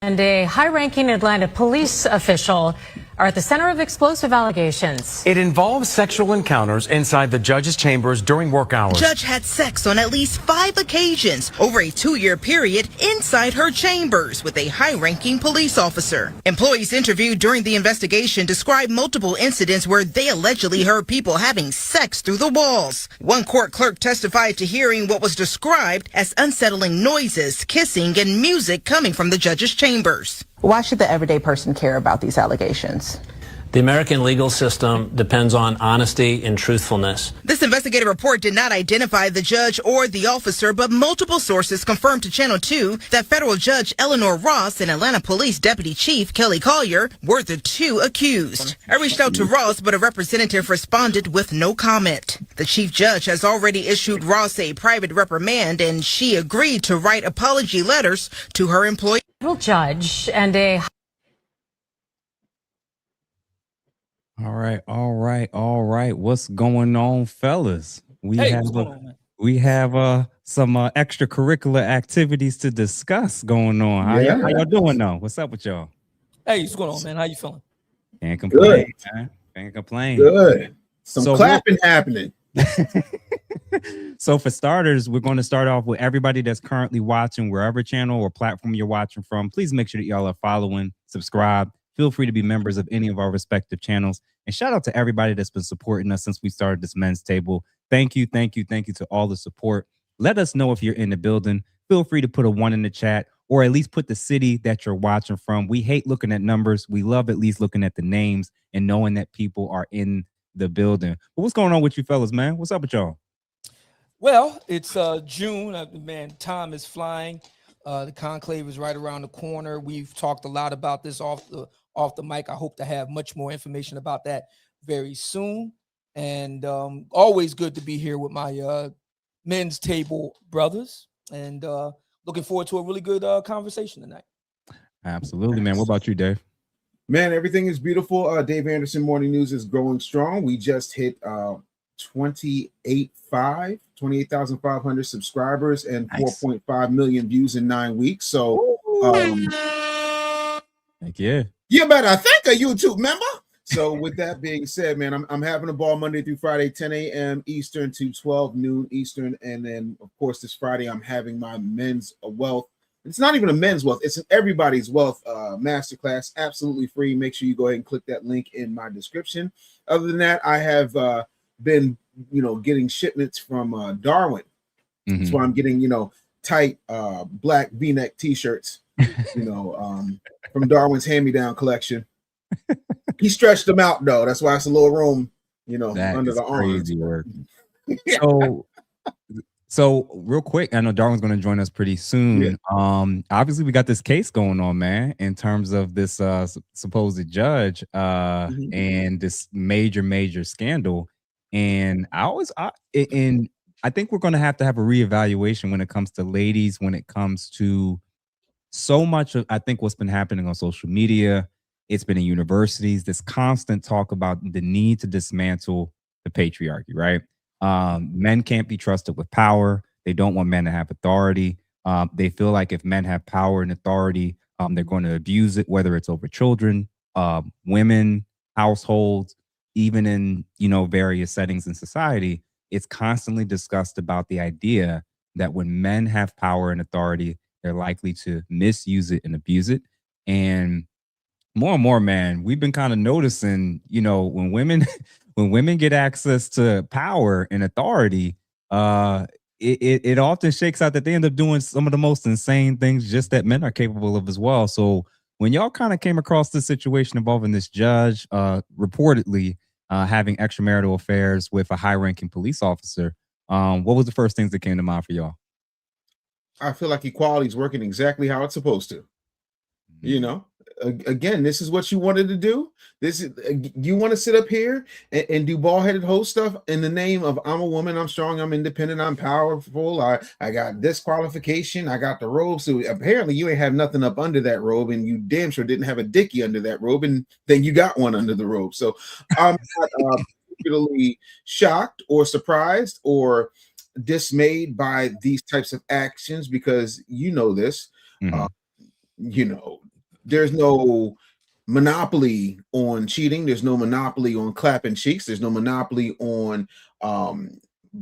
And a high-ranking Atlanta police official are at the center of explosive allegations. It involves sexual encounters inside the judge's chambers during work hours. The judge had sex on at least 5 occasions over a 2-year period inside her chambers with a high-ranking police officer. Employees interviewed during the investigation described multiple incidents where they allegedly heard people having sex through the walls. One court clerk testified to hearing what was described as unsettling noises, kissing, and music coming from the judge's chambers. Why should the everyday person care about these allegations? The American legal system depends on honesty and truthfulness. This investigative report did not identify the judge or the officer, but multiple sources confirmed to Channel 2 that federal judge Eleanor Ross and Atlanta Police Deputy Chief Kelly Collier were the 2 accused. I reached out to Ross, but a representative responded with no comment. The chief judge has already issued Ross a private reprimand, and she agreed to write apology letters to her employee. Federal judge and a All right. What's going on, fellas? We have some extracurricular activities to discuss going on. How y'all doing now? What's up with y'all? Hey, what's going on, man? How you feeling? Can't complain, man. Can't complain. Good. Some clapping happening. So for starters, we're going to start off with everybody that's currently watching, wherever channel or platform you're watching from. Please make sure that y'all are following, subscribe. Feel free to be members of any of our respective channels. And shout out to everybody that's been supporting us since we started this men's table. Thank you to all the support. Let us know if you're in the building. Feel free to put a 1 in the chat, or at least put the city that you're watching from. We hate looking at numbers. We love at least looking at the names and knowing that people are in the building. But what's going on with you fellas, man? What's up with y'all? Well, it's June. Man, time is flying. The conclave is right around the corner. We've talked a lot about this off the mic. I hope to have much more information about that very soon. And always good to be here with my men's table brothers. And looking forward to a really good conversation tonight. Absolutely, man. What about you, Dave? Man, everything is beautiful. Dave Anderson Morning News is growing strong. We just hit 28,500 subscribers and 4.5 million views in 9 weeks. So Heck yeah. You better thank a YouTube member. So with that being said, man, I'm having a ball Monday through Friday, 10 a.m. Eastern to 12 noon Eastern. And then, of course, this Friday, I'm having my men's wealth. It's not even a men's wealth. It's an everybody's wealth masterclass, absolutely free. Make sure you go ahead and click that link in my description. Other than that, I have been, getting shipments from Darwin. That's why I'm getting, tight black V-neck T-shirts, from Darwin's hand-me-down collection. He stretched them out though. That's why it's a little room, under the arms. Crazy work. So real quick, I know Darwin's going to join us pretty soon. Yeah. Obviously we got this case going on, man, in terms of this supposed judge and this major scandal. And I think we're going to have a reevaluation when it comes to ladies, when it comes to so much of, I think, what's been happening on social media. It's been in universities, this constant talk about the need to dismantle the patriarchy, right? Men can't be trusted with power. They don't want men to have authority. They feel like if men have power and authority, they're going to abuse it, whether it's over children, women, households, even in, various settings in society. It's constantly discussed about the idea that when men have power and authority, they're likely to misuse it and abuse it. And more, man, we've been kind of noticing, when women get access to power and authority, it often shakes out that they end up doing some of the most insane things just that men are capable of as well. So when y'all kind of came across this situation involving this judge reportedly having extramarital affairs with a high-ranking police officer, what was the first things that came to mind for y'all? I feel like equality is working exactly how it's supposed to. Again, this is what you wanted to do. This is you want to sit up here and do bald-headed host stuff in the name of I'm a woman, I'm strong, I'm independent, I'm powerful. I got this qualification, I got the robe. So apparently you ain't have nothing up under that robe, and you damn sure didn't have a dickie under that robe, and then you got one under the robe. So I'm not particularly shocked or surprised or dismayed by these types of actions, because this. There's no monopoly on cheating. There's no monopoly on clapping cheeks. There's no monopoly on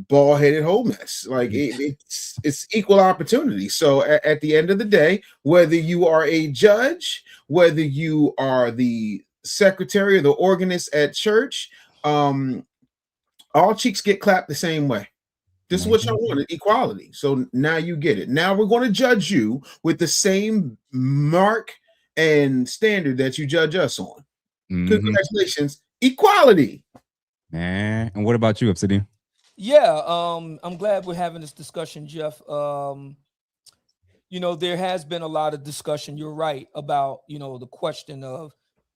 bald-headed whole mess. Like it's equal opportunity. So at the end of the day, whether you are a judge, whether you are the secretary or the organist at church, all cheeks get clapped the same way. This is what y'all wanted, equality. So now you get it. Now we're going to judge you with the same mark and standard that you judge us on. Congratulations, equality. Man. And what about you, Obsidian? Yeah, I'm glad we're having this discussion, Jeff. You know, there has been a lot of discussion, you're right, about, you know, the question of,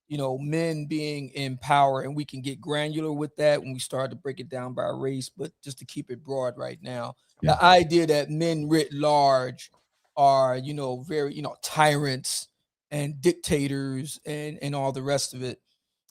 you know, men being in power, and we can get granular with that when we start to break it down by race, but just to keep it broad right now, the idea that men writ large are, you know, very, you know, tyrants and dictators and all the rest of it,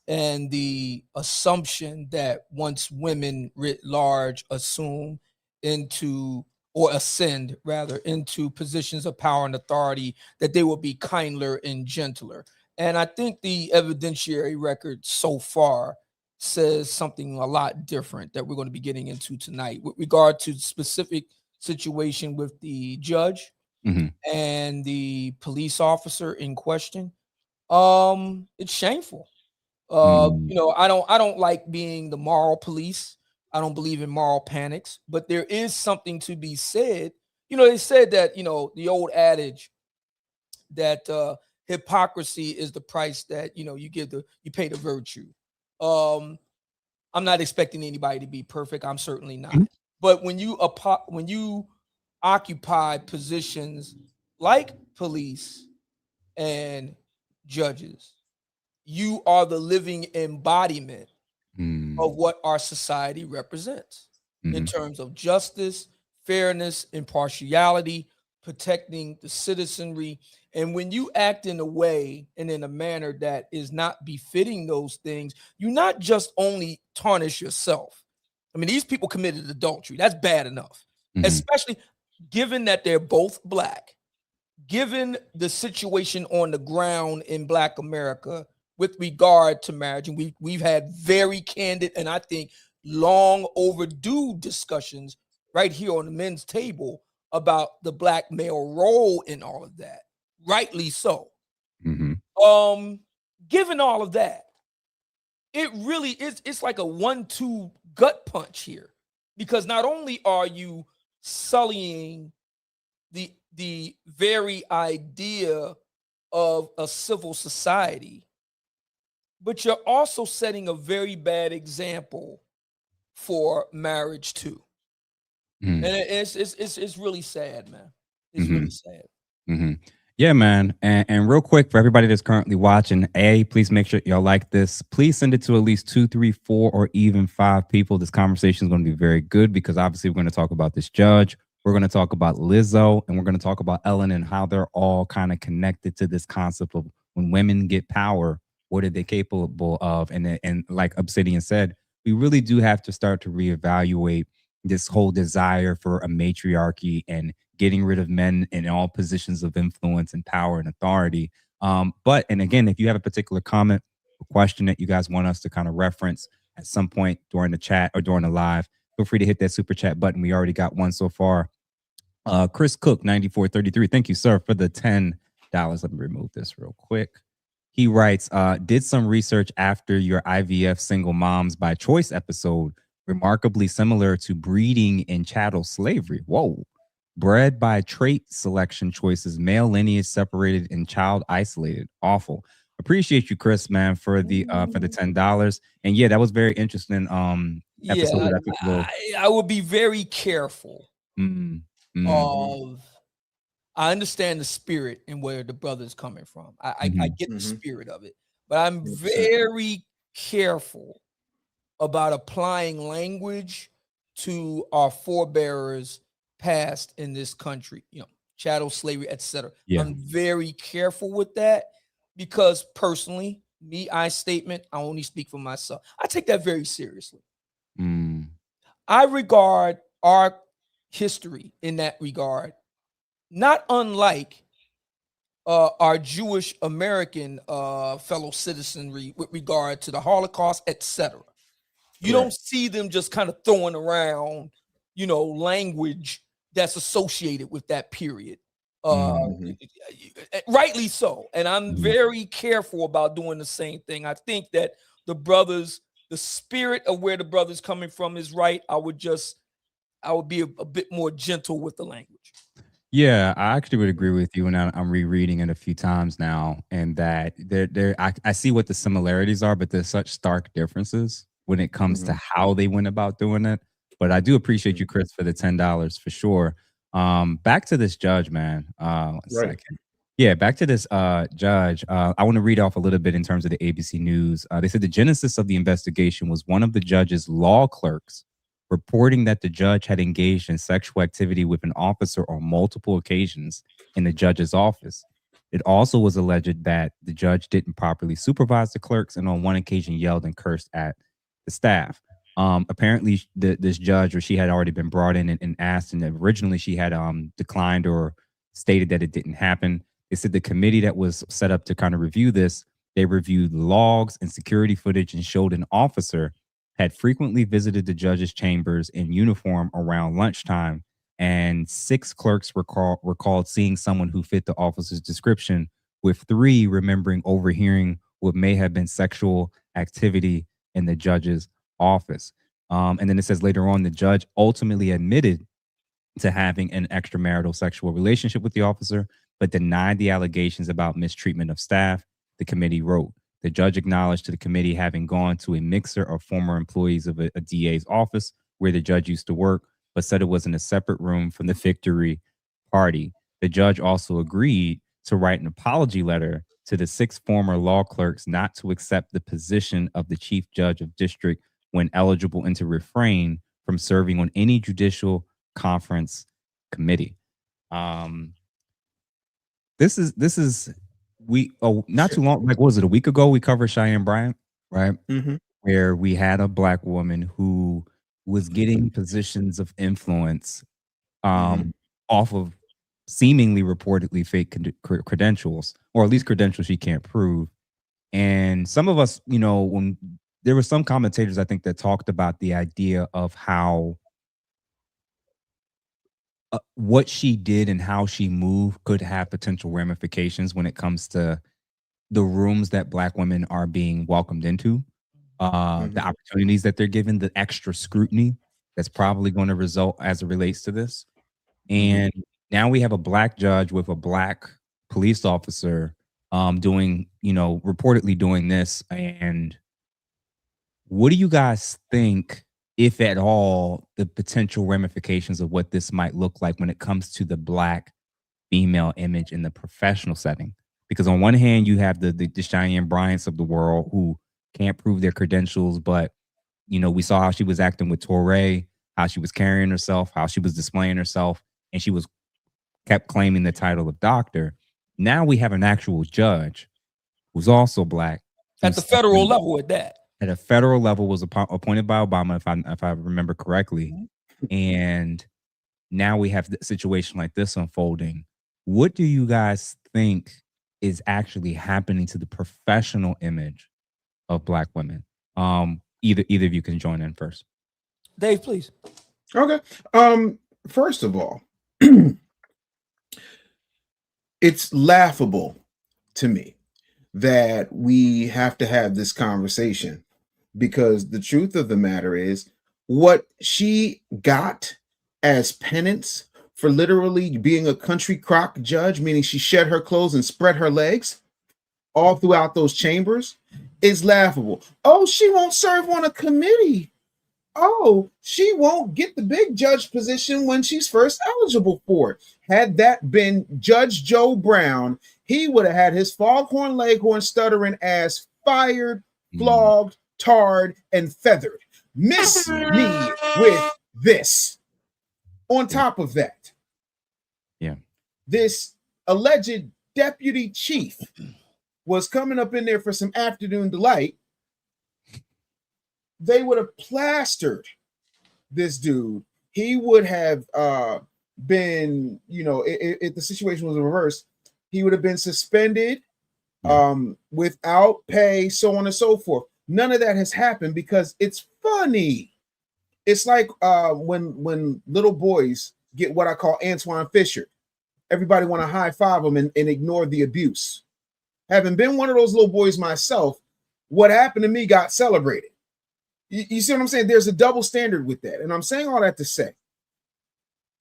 and the assumption that once women writ large assume into, or ascend rather, into positions of power and authority, that they will be kinder and gentler. And I think the evidentiary record so far says something a lot different that we're going to be getting into tonight with regard to the specific situation with the judge and the police officer in question. It's shameful. You know, I don't like being the moral police. I don't believe in moral panics, but there is something to be said. You know, they said that, you know, the old adage that hypocrisy is the price that, you know, you pay the virtue. I'm not expecting anybody to be perfect. I'm certainly not. But when you occupy positions like police and judges, you are the living embodiment of what our society represents in terms of justice, fairness, impartiality, protecting the citizenry. And when you act in a way and in a manner that is not befitting those things, you not just only tarnish yourself. I mean, these people committed adultery. That's bad enough, especially given that they're both Black. Given the situation on the ground in Black America with regard to marriage, and we've had very candid and I think long overdue discussions right here on the men's table about the Black male role in all of that, rightly so. Given all of that, it really is, it's like a 1-2 gut punch here, because not only are you sullying the very idea of a civil society, but you're also setting a very bad example for marriage too. And it's really sad, man. It's really sad. Yeah, man. And real quick, for everybody that's currently watching, please make sure y'all like this. Please send it to at least 2, 3, 4, or even 5 people. This conversation is going to be very good, because obviously we're going to talk about this judge. We're going to talk about Lizzo, and we're going to talk about Ellen and how they're all kind of connected to this concept of when women get power, what are they capable of? And like Obsidian said, we really do have to start to reevaluate this whole desire for a matriarchy and getting rid of men in all positions of influence and power and authority. And again, if you have a particular comment or question that you guys want us to kind of reference at some point during the chat or during the live, feel free to hit that super chat button. We already got one so far. Chris Cook 9433, thank you, sir, for the $10. Let me remove this real quick. He writes, did some research after your IVF single moms by choice episode, remarkably similar to breeding in chattel slavery. Whoa. Bred by trait selection choices, male lineage separated and child isolated. Awful. Appreciate you, Chris, man, for the $10. And yeah, that was very interesting. Episode I would be very careful of, I understand the spirit and where the brother's coming from. I get the spirit of it, but I'm very careful about applying language to our forebearers past in this country, you know, chattel slavery, etc. I'm very careful with that, because personally, I only speak for myself. I take that very seriously. I regard our history in that regard not unlike our Jewish American fellow citizenry with regard to the Holocaust, etc. You don't see them just kind of throwing around, language that's associated with that period. Rightly so. And I'm very careful about doing the same thing. I think that the spirit of where the brother's coming from is right. I would be a bit more gentle with the language. Yeah, I actually would agree with you, and I'm rereading it a few times now, and that I see what the similarities are, but there's such stark differences when it comes to how they went about doing it. But I do appreciate you, Chris, for the $10 for sure. Back to this judge, man. One second. Yeah, back to this judge. I want to read off a little bit in terms of the ABC News. They said the genesis of the investigation was one of the judge's law clerks reporting that the judge had engaged in sexual activity with an officer on multiple occasions in the judge's office. It also was alleged that the judge didn't properly supervise the clerks and on one occasion yelled and cursed at the staff. Apparently, this judge, or she had already been brought in and asked, and originally she had declined or stated that it didn't happen. They said the committee that was set up to kind of review this, they reviewed logs and security footage and showed an officer had frequently visited the judge's chambers in uniform around lunchtime, and 6 clerks recalled seeing someone who fit the officer's description, with 3 remembering overhearing what may have been sexual activity in the judge's office. And then it says later on, the judge ultimately admitted to having an extramarital sexual relationship with the officer, but denied the allegations about mistreatment of staff, the committee wrote. The judge acknowledged to the committee having gone to a mixer of former employees of a DA's office where the judge used to work, but said it was in a separate room from the victory party. The judge also agreed to write an apology letter to the 6 former law clerks not to accept the position of the chief judge of district when eligible and to refrain from serving on any judicial conference committee. This is not too long, like, what was it, a week ago, we covered Cheyenne Bryant, right? Where we had a Black woman who was getting positions of influence off of seemingly reportedly fake credentials, or at least credentials she can't prove. And some of us, when there were some commentators, I think, that talked about the idea of how what she did and how she moved could have potential ramifications when it comes to the rooms that Black women are being welcomed into, the opportunities that they're given, the extra scrutiny that's probably going to result as it relates to this. And now we have a Black judge with a Black police officer doing, reportedly doing this. And what do you guys think, if at all, the potential ramifications of what this might look like when it comes to the Black female image in the professional setting? Because on one hand, you have the Cheyenne Bryants of the world who can't prove their credentials, but we saw how she was acting with Torrey, how she was carrying herself, how she was displaying herself, and she was kept claiming the title of doctor. Now we have an actual judge who's also Black at the federal level. At a federal level, was appointed by Obama, if I remember correctly. And now we have a situation like this unfolding. What do you guys think is actually happening to the professional image of Black women? Either of you can join in first. Dave, please. Okay. First of all, it's laughable to me that we have to have this conversation, because the truth of the matter is, what she got as penance for literally being a country crock judge, meaning she shed her clothes and spread her legs all throughout those chambers, is laughable. Oh, she won't serve on a committee. Oh, she won't get the big judge position when she's first eligible for it. Had that been Judge Joe Brown, he would have had his foghorn leghorn stuttering ass fired, flogged, tarred, and feathered. Miss me with this. On top of that, this alleged deputy chief was coming up in there for some afternoon delight. They would have plastered this dude. He would have been, if the situation was reversed, He would have been suspended without pay, so on and so forth. None of that has happened because it's funny. It's like when little boys get what I call Antoine Fisher. Everybody want to high five them and ignore the abuse. Having been one of those little boys myself, what happened to me got celebrated. You see what I'm saying? There's a double standard with that. And I'm saying all that to say,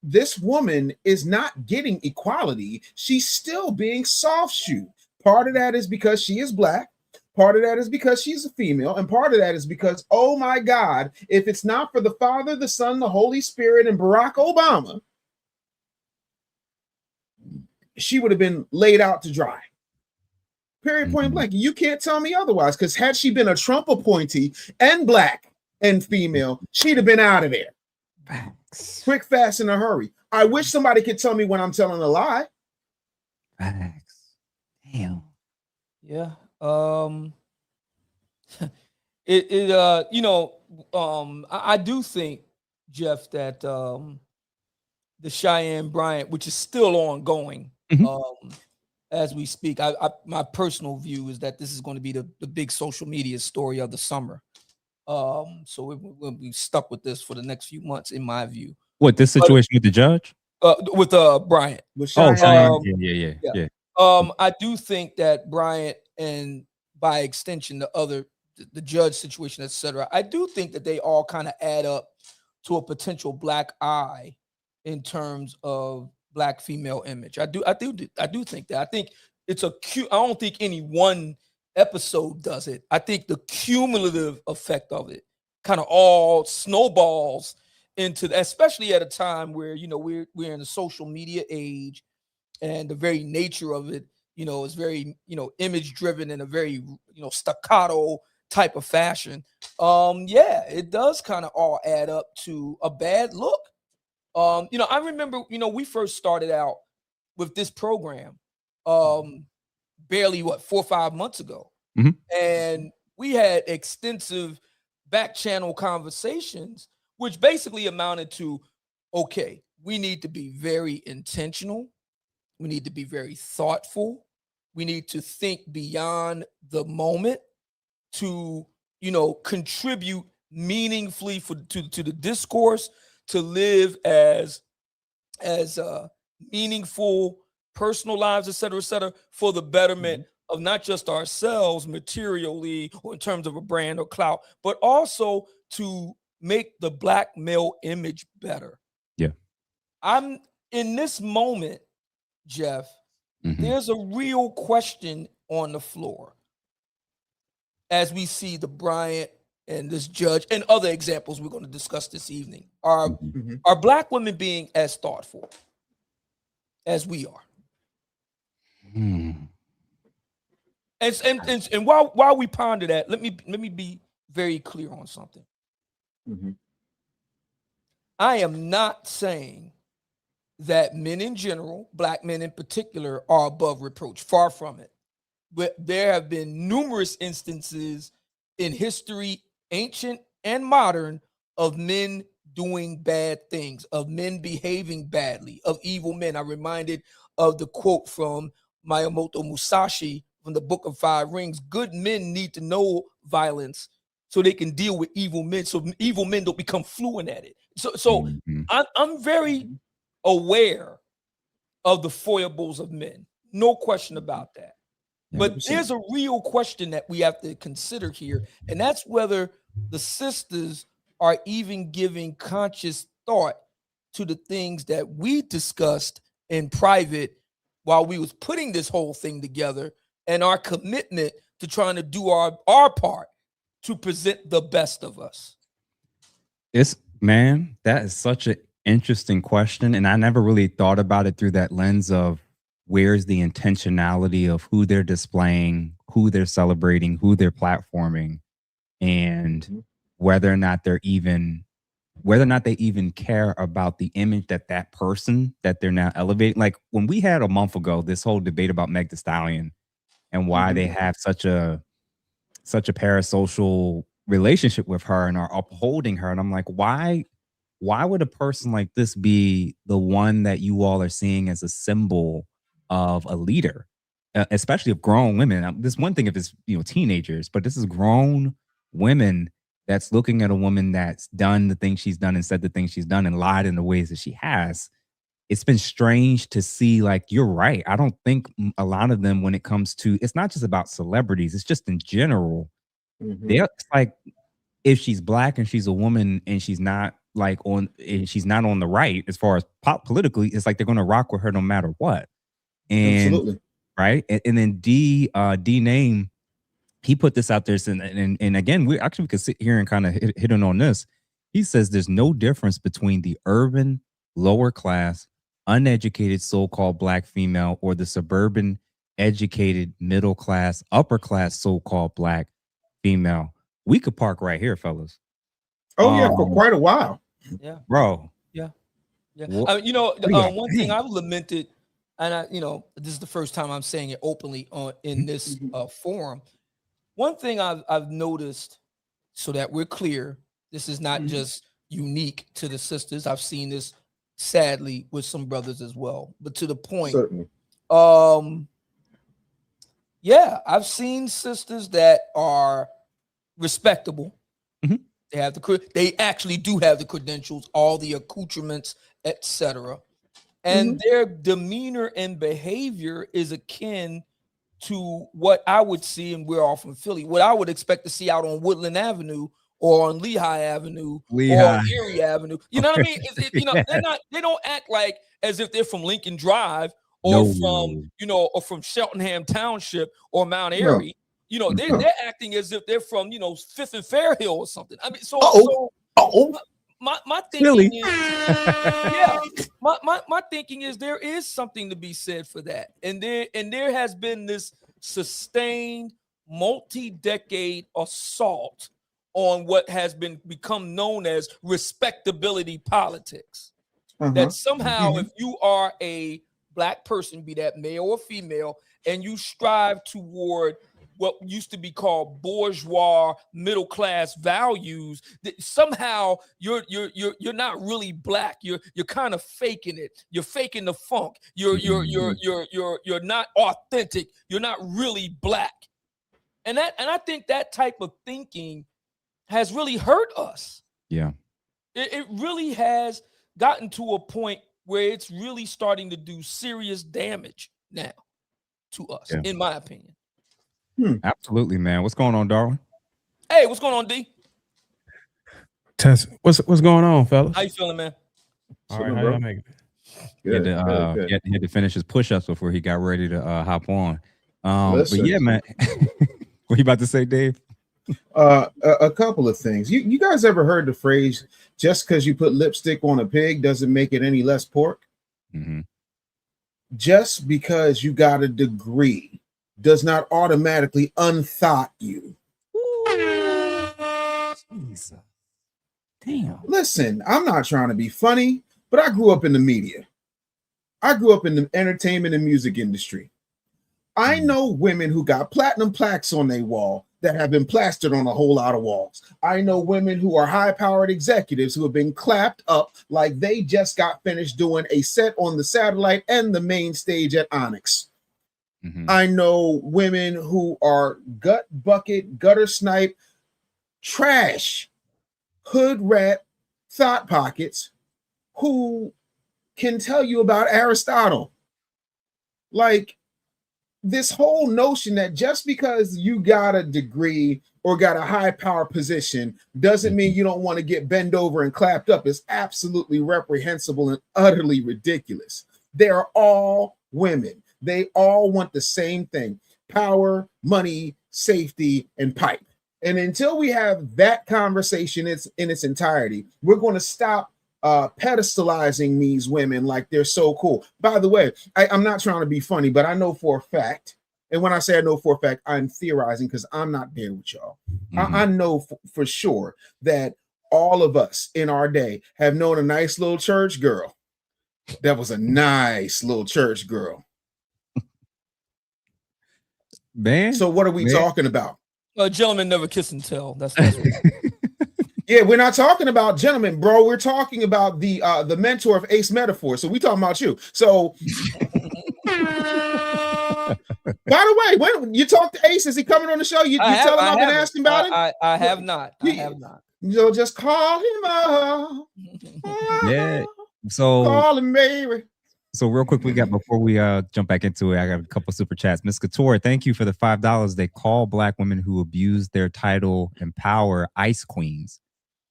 this woman is not getting equality. She's still being soft-shoed. Part of that is because she is Black. Part of that is because she's a female. And part of that is because, oh my God, if it's not for the Father, the Son, the Holy Spirit, and Barack Obama, she would have been laid out to dry. Period, point blank. You can't tell me otherwise, because had she been a Trump appointee and Black and female, she'd have been out of there. Facts. Quick, fast, in a hurry. I wish somebody could tell me when I'm telling a lie. Facts. Damn. Yeah. I do think, Jeff, that the Cheyenne Bryant, which is still ongoing, as we speak, my personal view is that this is going to be the big social media story of the summer. So we'll be stuck with this for the next few months, in my view. What, this situation with the judge? With Bryant. Yeah. I do think that Bryant, and by extension the judge situation, etc., I do think that they all kind of add up to a potential black eye in terms of Black female image. I do think that. I think it's I don't think any one episode does it. I think the cumulative effect of it kind of all snowballs into, especially at a time where, we're in the social media age, and the very nature of it, is very, image driven in a very, staccato type of fashion. It does kind of all add up to a bad look. I remember, we first started out with this program barely 4 or 5 months ago. And we had extensive back channel conversations, which basically amounted to, okay, we need to be very intentional. We need to be very thoughtful. We need to think beyond the moment to, contribute meaningfully to the discourse, to live as meaningful personal lives, et cetera, for the betterment of not just ourselves materially or in terms of a brand or clout, but also to make the Black male image better. Yeah. I'm in this moment, Jeff, there's a real question on the floor as we see the Bryant and this judge and other examples we're going to discuss this evening. Are Black women being as thoughtful as we are? And while we ponder that, let me be very clear on something. I am not saying that men in general, Black men in particular, are above reproach. Far from it. But there have been numerous instances in history, ancient and modern, of men doing bad things, of men behaving badly, of evil men. I'm reminded of the quote from Miyamoto Musashi from the Book of Five Rings: good men need to know violence so they can deal with evil men, so evil men don't become fluent at it. So I'm very aware of the foibles of men, no question about that. But there's a real question that we have to consider here, and that's whether the sisters are even giving conscious thought to the things that we discussed in private while we was putting this whole thing together, and our commitment to trying to do our part to present the best of us. That is such an interesting question, and I never really thought about it through that lens of where's the intentionality of who they're displaying, who they're celebrating, who they're platforming, and whether or not they even care about the image that person that they're now elevating. Like when we had a month ago this whole debate about Meg Thee Stallion and why they have such a parasocial relationship with her and are upholding her, and I'm like, why would a person like this be the one that you all are seeing as a symbol of a leader, especially of grown women. Now, this one thing if it's teenagers, but this is grown women that's looking at a woman that's done the things she's done and said the things she's done and lied in the ways that she has. It's been strange to see, like, you're right. I don't think a lot of them, when it comes to, it's not just about celebrities, it's just in general. They're like, if she's black and she's a woman and she's not on the right as far as politically, it's like they're going to rock with her no matter what. And Absolutely. Right. And then D Name, he put this out there, and again, we could sit here and kind of hit on this. He says there's no difference between the urban, lower class, uneducated so-called black female or the suburban, educated, middle class, upper class so-called black female. We could park right here, fellas. Oh yeah, for quite a while. Yeah, bro. Yeah. What, one thing I've lamented, and this is the first time I'm saying it openly in this forum. One thing I've noticed, so that we're clear, this is not just unique to the sisters. I've seen this sadly with some brothers as well. But to the point, Certainly. Yeah, I've seen sisters that are respectable. They have they actually do have the credentials, all the accoutrements, etc. And their demeanor and behavior is akin to what I would see, and we're all from Philly, what I would expect to see out on Woodland Avenue or on Lehigh Avenue or on Erie Avenue. You know what I mean? They don't act like as if they're from Lincoln Drive or or from Cheltenham Township or Mount Airy. They're acting as if they're from, Fifth and Fair Hill or something. I mean, my thinking is, my thinking is there is something to be said for that, and there has been this sustained multi-decade assault on what has become known as respectability politics. That somehow, if you are a black person, be that male or female, and you strive toward what used to be called bourgeois middle class values, that somehow you're not really black. You're kind of faking it. You're faking the funk. You're not authentic. You're not really black. And I think that type of thinking has really hurt us. Yeah. It really has gotten to a point where it's really starting to do serious damage now to us, in my opinion. Absolutely, man. What's going on, Darwin? Hey, what's going on, D? Tess, what's going on, fellas? How you feeling, man? All right, how y'all making it? He had to finish his push-ups before he got ready to hop on. But yeah, man. What you about to say, Dave? A couple of things. You guys ever heard the phrase, just because you put lipstick on a pig doesn't make it any less pork? Just because you got a degree does not automatically unthought you. Jesus. Damn. Listen, I'm not trying to be funny, but I grew up in the media. I grew up in the entertainment and music industry. I know women who got platinum plaques on their wall that have been plastered on a whole lot of walls. I know women who are high-powered executives who have been clapped up like they just got finished doing a set on the satellite and the main stage at Onyx. I know women who are gut bucket, gutter snipe, trash, hood rat, thought pockets who can tell you about Aristotle. Like, this whole notion that just because you got a degree or got a high power position doesn't mean you don't want to get bent over and clapped up is absolutely reprehensible and utterly ridiculous. They're all women. They all want the same thing: power, money, safety, and pipe. And until we have that conversation in its entirety, we're going to stop pedestalizing these women like they're so cool. By the way, I'm not trying to be funny, but I know for a fact, and when I say I know for a fact, I'm theorizing because I'm not there with y'all. I know for sure that all of us in our day have known a nice little church girl that was a nice little church girl. Man. So what are we talking about? A gentleman never kiss and tell. That's Yeah, we're not talking about gentlemen, bro. We're talking about the mentor of Ace Metaphor. So we talking about you. So By the way, when you talk to Ace, is he coming on the show? You tell him I've been asking about him? I have not. I have not. You'll just call him up. Yeah. So call him, baby. So real quick, before we jump back into it, I got a couple super chats. Miss Couture, thank you for the $5. They call Black women who abuse their title and power ice queens.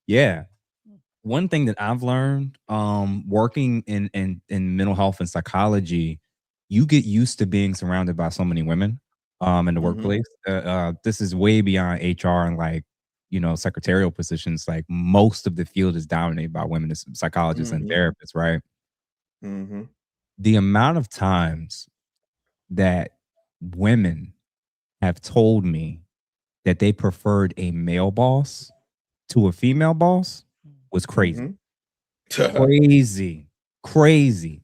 Yeah. One thing that I've learned working in mental health and psychology, you get used to being surrounded by so many women in the workplace. This is way beyond HR and like, you know, secretarial positions. Like most of the field is dominated by women as psychologists and therapists, right? The amount of times that women have told me that they preferred a male boss to a female boss was crazy. Crazy.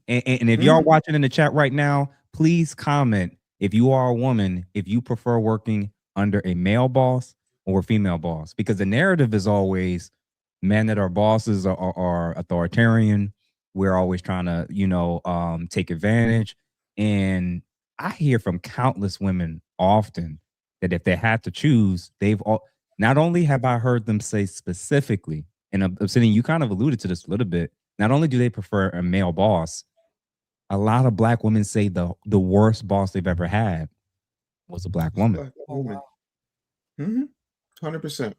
And if y'all watching in the chat right now, please comment if you are a woman, if you prefer working under a male boss or a female boss, because the narrative is always men that are bosses are authoritarian. We're always trying to, you know, take advantage. And I hear from countless women often that if they had to choose, not only have I heard them say specifically, and Obsidian, you kind of alluded to this a little bit, not only do they prefer a male boss, a lot of Black women say the worst boss they've ever had was a Black woman. 100%.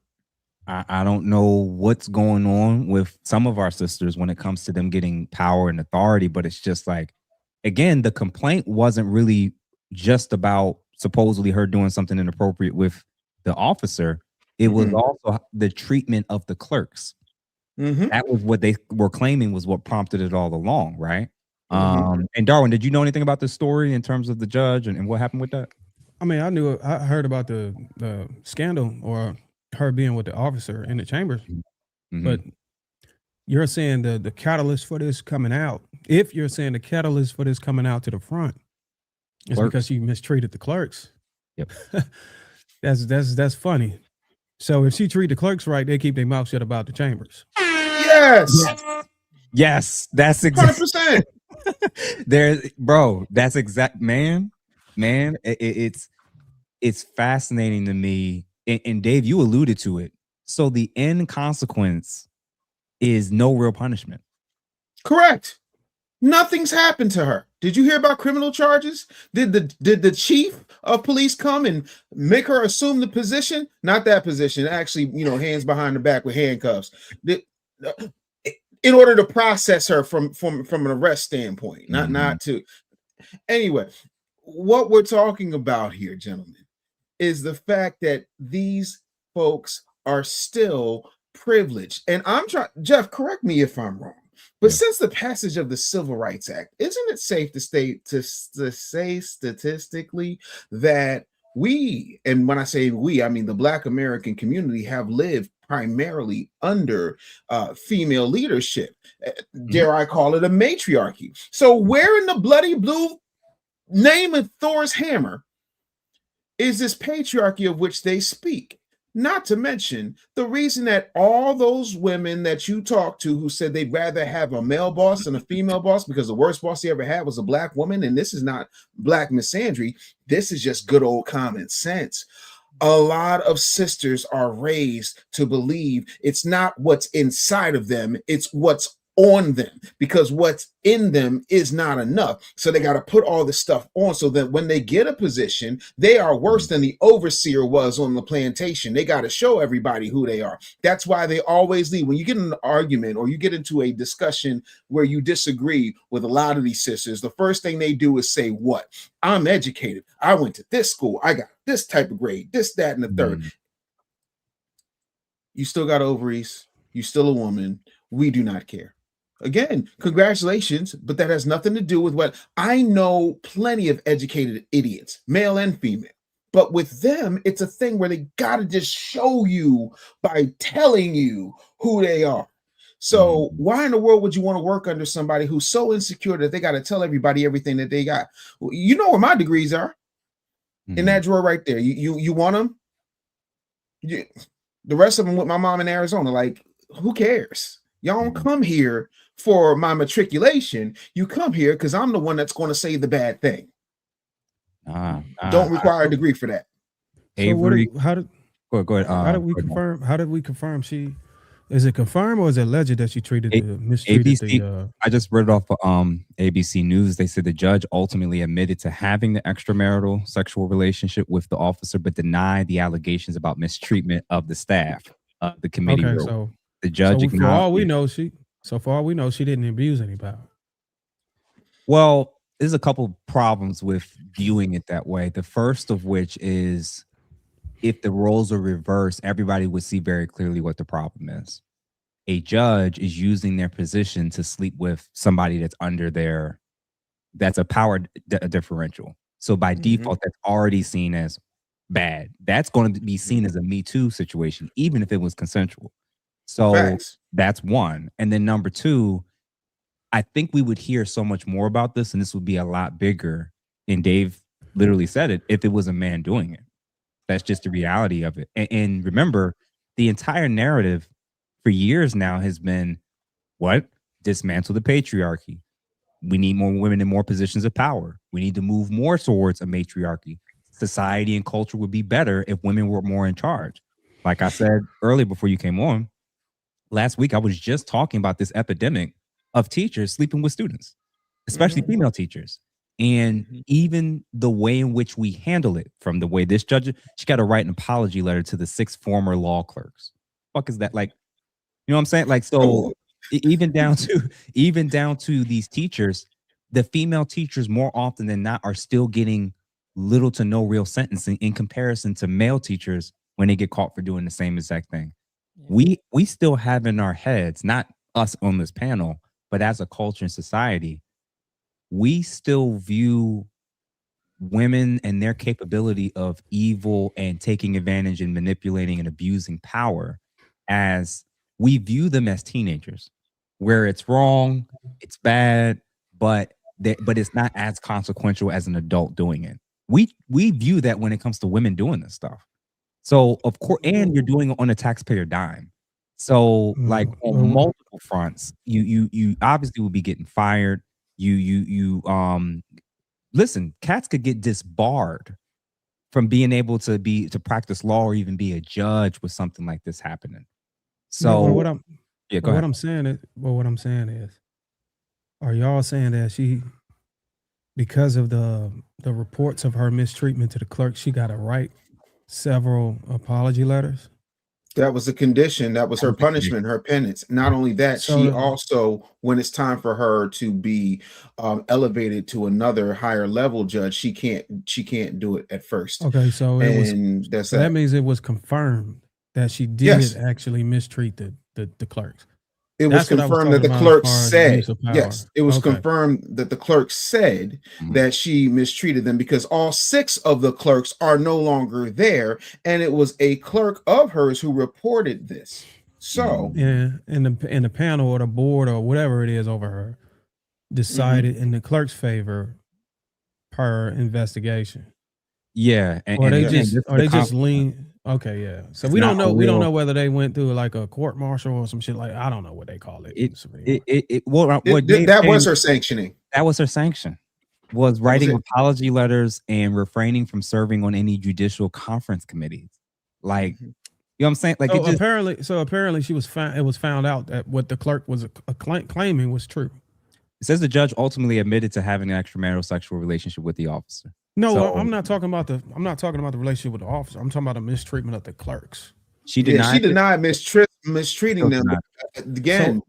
I don't know what's going on with some of our sisters when it comes to them getting power and authority, but it's just like, again, the complaint wasn't really just about supposedly her doing something inappropriate with the officer. It was also the treatment of the clerks. That was what they were claiming was what prompted it all along, right? And Darwin, did you know anything about this story in terms of the judge and what happened with that? I mean, I heard about the scandal or her being with the officer in the chambers, but you're saying the catalyst for this coming out, if you're saying the catalyst for this coming out to the front is because she mistreated the clerks. Yep. That's funny. So if she treat the clerks right, they keep their mouth shut about the chambers. Yes, that's exactly 100%. Bro, that's exact, man. It's fascinating to me. And Dave, you alluded to it. So the end consequence is no real punishment. Correct. Nothing's happened to her. Did you hear about criminal charges? Did the chief of police come and make her assume the position? Not that position. Actually, you know, hands behind the back with handcuffs. In order to process her from an arrest standpoint, not to. Anyway, what we're talking about here, gentlemen, is the fact that these folks are still privileged. And I'm trying, Jeff, correct me if I'm wrong, but since the passage of the Civil Rights Act, isn't it safe to say statistically that we, and when I say we, I mean the Black American community, have lived primarily under female leadership? Dare I call it a matriarchy? So where in the bloody blue name of Thor's hammer is this patriarchy of which they speak? Not to mention the reason that all those women that you talk to who said they'd rather have a male boss than a female boss because the worst boss they ever had was a Black woman, and this is not Black misandry, this is just good old common sense. A lot of sisters are raised to believe it's not what's inside of them, it's what's on them, because what's in them is not enough. So they got to put all this stuff on so that when they get a position, they are worse than the overseer was on the plantation. They got to show everybody who they are. That's why they always leave. When you get in an argument or you get into a discussion where you disagree with a lot of these sisters, the first thing they do is say, what? I'm educated. I went to this school. I got this type of grade, this, that, and the third. You still got ovaries. You still a woman. We do not care. Again, congratulations, but that has nothing to do with what I know. Plenty of educated idiots, male and female, but with them, it's a thing where they got to just show you by telling you who they are. So why in the world would you want to work under somebody who's so insecure that they got to tell everybody everything that they got? You know where my degrees are, in that drawer right there. You want them? The rest of them with my mom in Arizona. Like, who cares? Y'all don't come here for my matriculation. You come here because I'm the one that's going to say the bad thing. Don't require a degree for that. So what? Avery, How did? go ahead. How did we confirm? How did we confirm she? Is it confirmed or is it alleged that she mistreated ABC, the? I just read it off of ABC News. They said the judge ultimately admitted to having the extramarital sexual relationship with the officer, but denied the allegations about mistreatment of the staff. The committee. Okay, ruled. so The judge. so for all we know, she didn't abuse any power. Well, there's a couple problems with viewing it that way. The first of which is, if the roles are reversed, everybody would see very clearly what the problem is. A judge is using their position to sleep with somebody that's under their, that's a power differential. So by default, that's already seen as bad. That's going to be seen as a Me Too situation, even if it was consensual. So Facts. that's one. And then number two, I think we would hear so much more about this, and this would be a lot bigger. And Dave literally said it, if it was a man doing it. That's just the reality of it. And remember, the entire narrative for years now has been, what? Dismantle the patriarchy. We need more women in more positions of power. We need to move more towards a matriarchy. Society and culture would be better if women were more in charge. Like I said earlier before you came on, last week I was just talking about this epidemic of teachers sleeping with students, especially female teachers. And even the way in which we handle it, from the way this judge, she got to write an apology letter to the 6 former law clerks. Fuck is that? Like, you know what I'm saying? Like, so even down to these teachers, the female teachers more often than not are still getting little to no real sentencing in comparison to male teachers when they get caught for doing the same exact thing. We still have in our heads, not us on this panel, but as a culture and society, we still view women and their capability of evil and taking advantage and manipulating and abusing power as, we view them as teenagers, where it's wrong, it's bad, but it's not as consequential as an adult doing it. We view that when it comes to women doing this stuff. So of course, and you're doing it on a taxpayer dime. So like on multiple fronts, you obviously will be getting fired. Listen, cats could get disbarred from being able to practice law or even be a judge with something like this happening. So what I'm saying is, are y'all saying that she, because of the reports of her mistreatment to the clerk, she got to write several apology letters? That was a condition. That was her punishment, her penance. Not only that, she also, when it's time for her to be elevated to another higher level judge, she can't do it at first. Okay, so that means it was confirmed that she did actually mistreat the clerks. It was confirmed that the clerk said, yes, it was confirmed that the clerk said that she mistreated them, because all 6 of the clerks are no longer there. And it was a clerk of hers who reported this. So and the panel or the board or whatever it is over her decided in the clerk's favor per investigation. Yeah. Or they just lean. Okay, yeah. So we don't know. We don't know whether they went through like a court martial or some shit. Like, I don't know what they call it. That was her sanctioning. That was her sanction. Was writing apology letters and refraining from serving on any judicial conference committees. Like, you know what I'm saying? Like, apparently she was found. It was found out that what the clerk was claiming was true. It says the judge ultimately admitted to having an extramarital sexual relationship with the officer. No, I'm not talking about the relationship with the officer. I'm talking about the mistreatment of the clerks. She denied mistreating them again.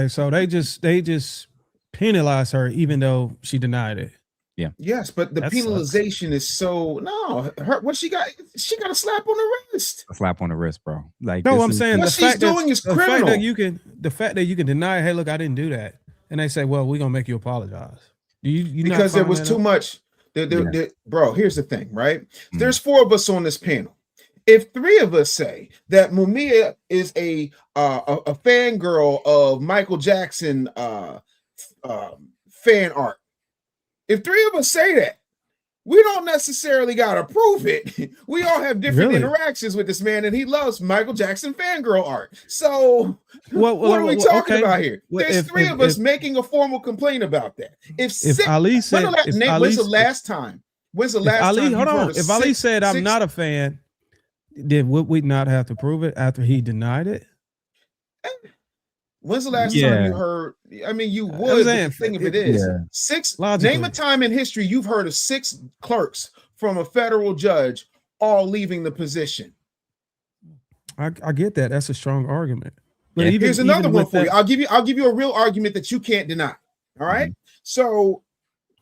So they just penalized her even though she denied it. Yeah. Yes, but the penalization is so she got a slap on the wrist. A slap on the wrist, bro. Like, no, I'm saying what she's doing is criminal. The fact that you can deny, hey, look, I didn't do that, and they say, well, we're gonna make you apologize. Because there was too much. Bro, here's the thing, right? There's 4 of us on this panel. If 3 of us say that Mumia is a fangirl of Michael Jackson fan art, if 3 of us say that, we don't necessarily gotta prove it. We all have different interactions with this man, and he loves Michael Jackson fangirl art. So what are we talking about here? There's 3 of us making a formal complaint about that. If Ali said, when's the last time When's the If last Ali, time hold you've heard on. of If Ali six- said I'm six- not a fan, then would we not have to prove it after he denied it? When's the last time you heard? I mean, you would. But the thing of it is, name a time in history you've heard of 6 clerks from a federal judge all leaving the position. I get that. That's a strong argument. But Yeah. even, Here's another even one with for that, you. I'll give you a real argument that you can't deny. All right. So,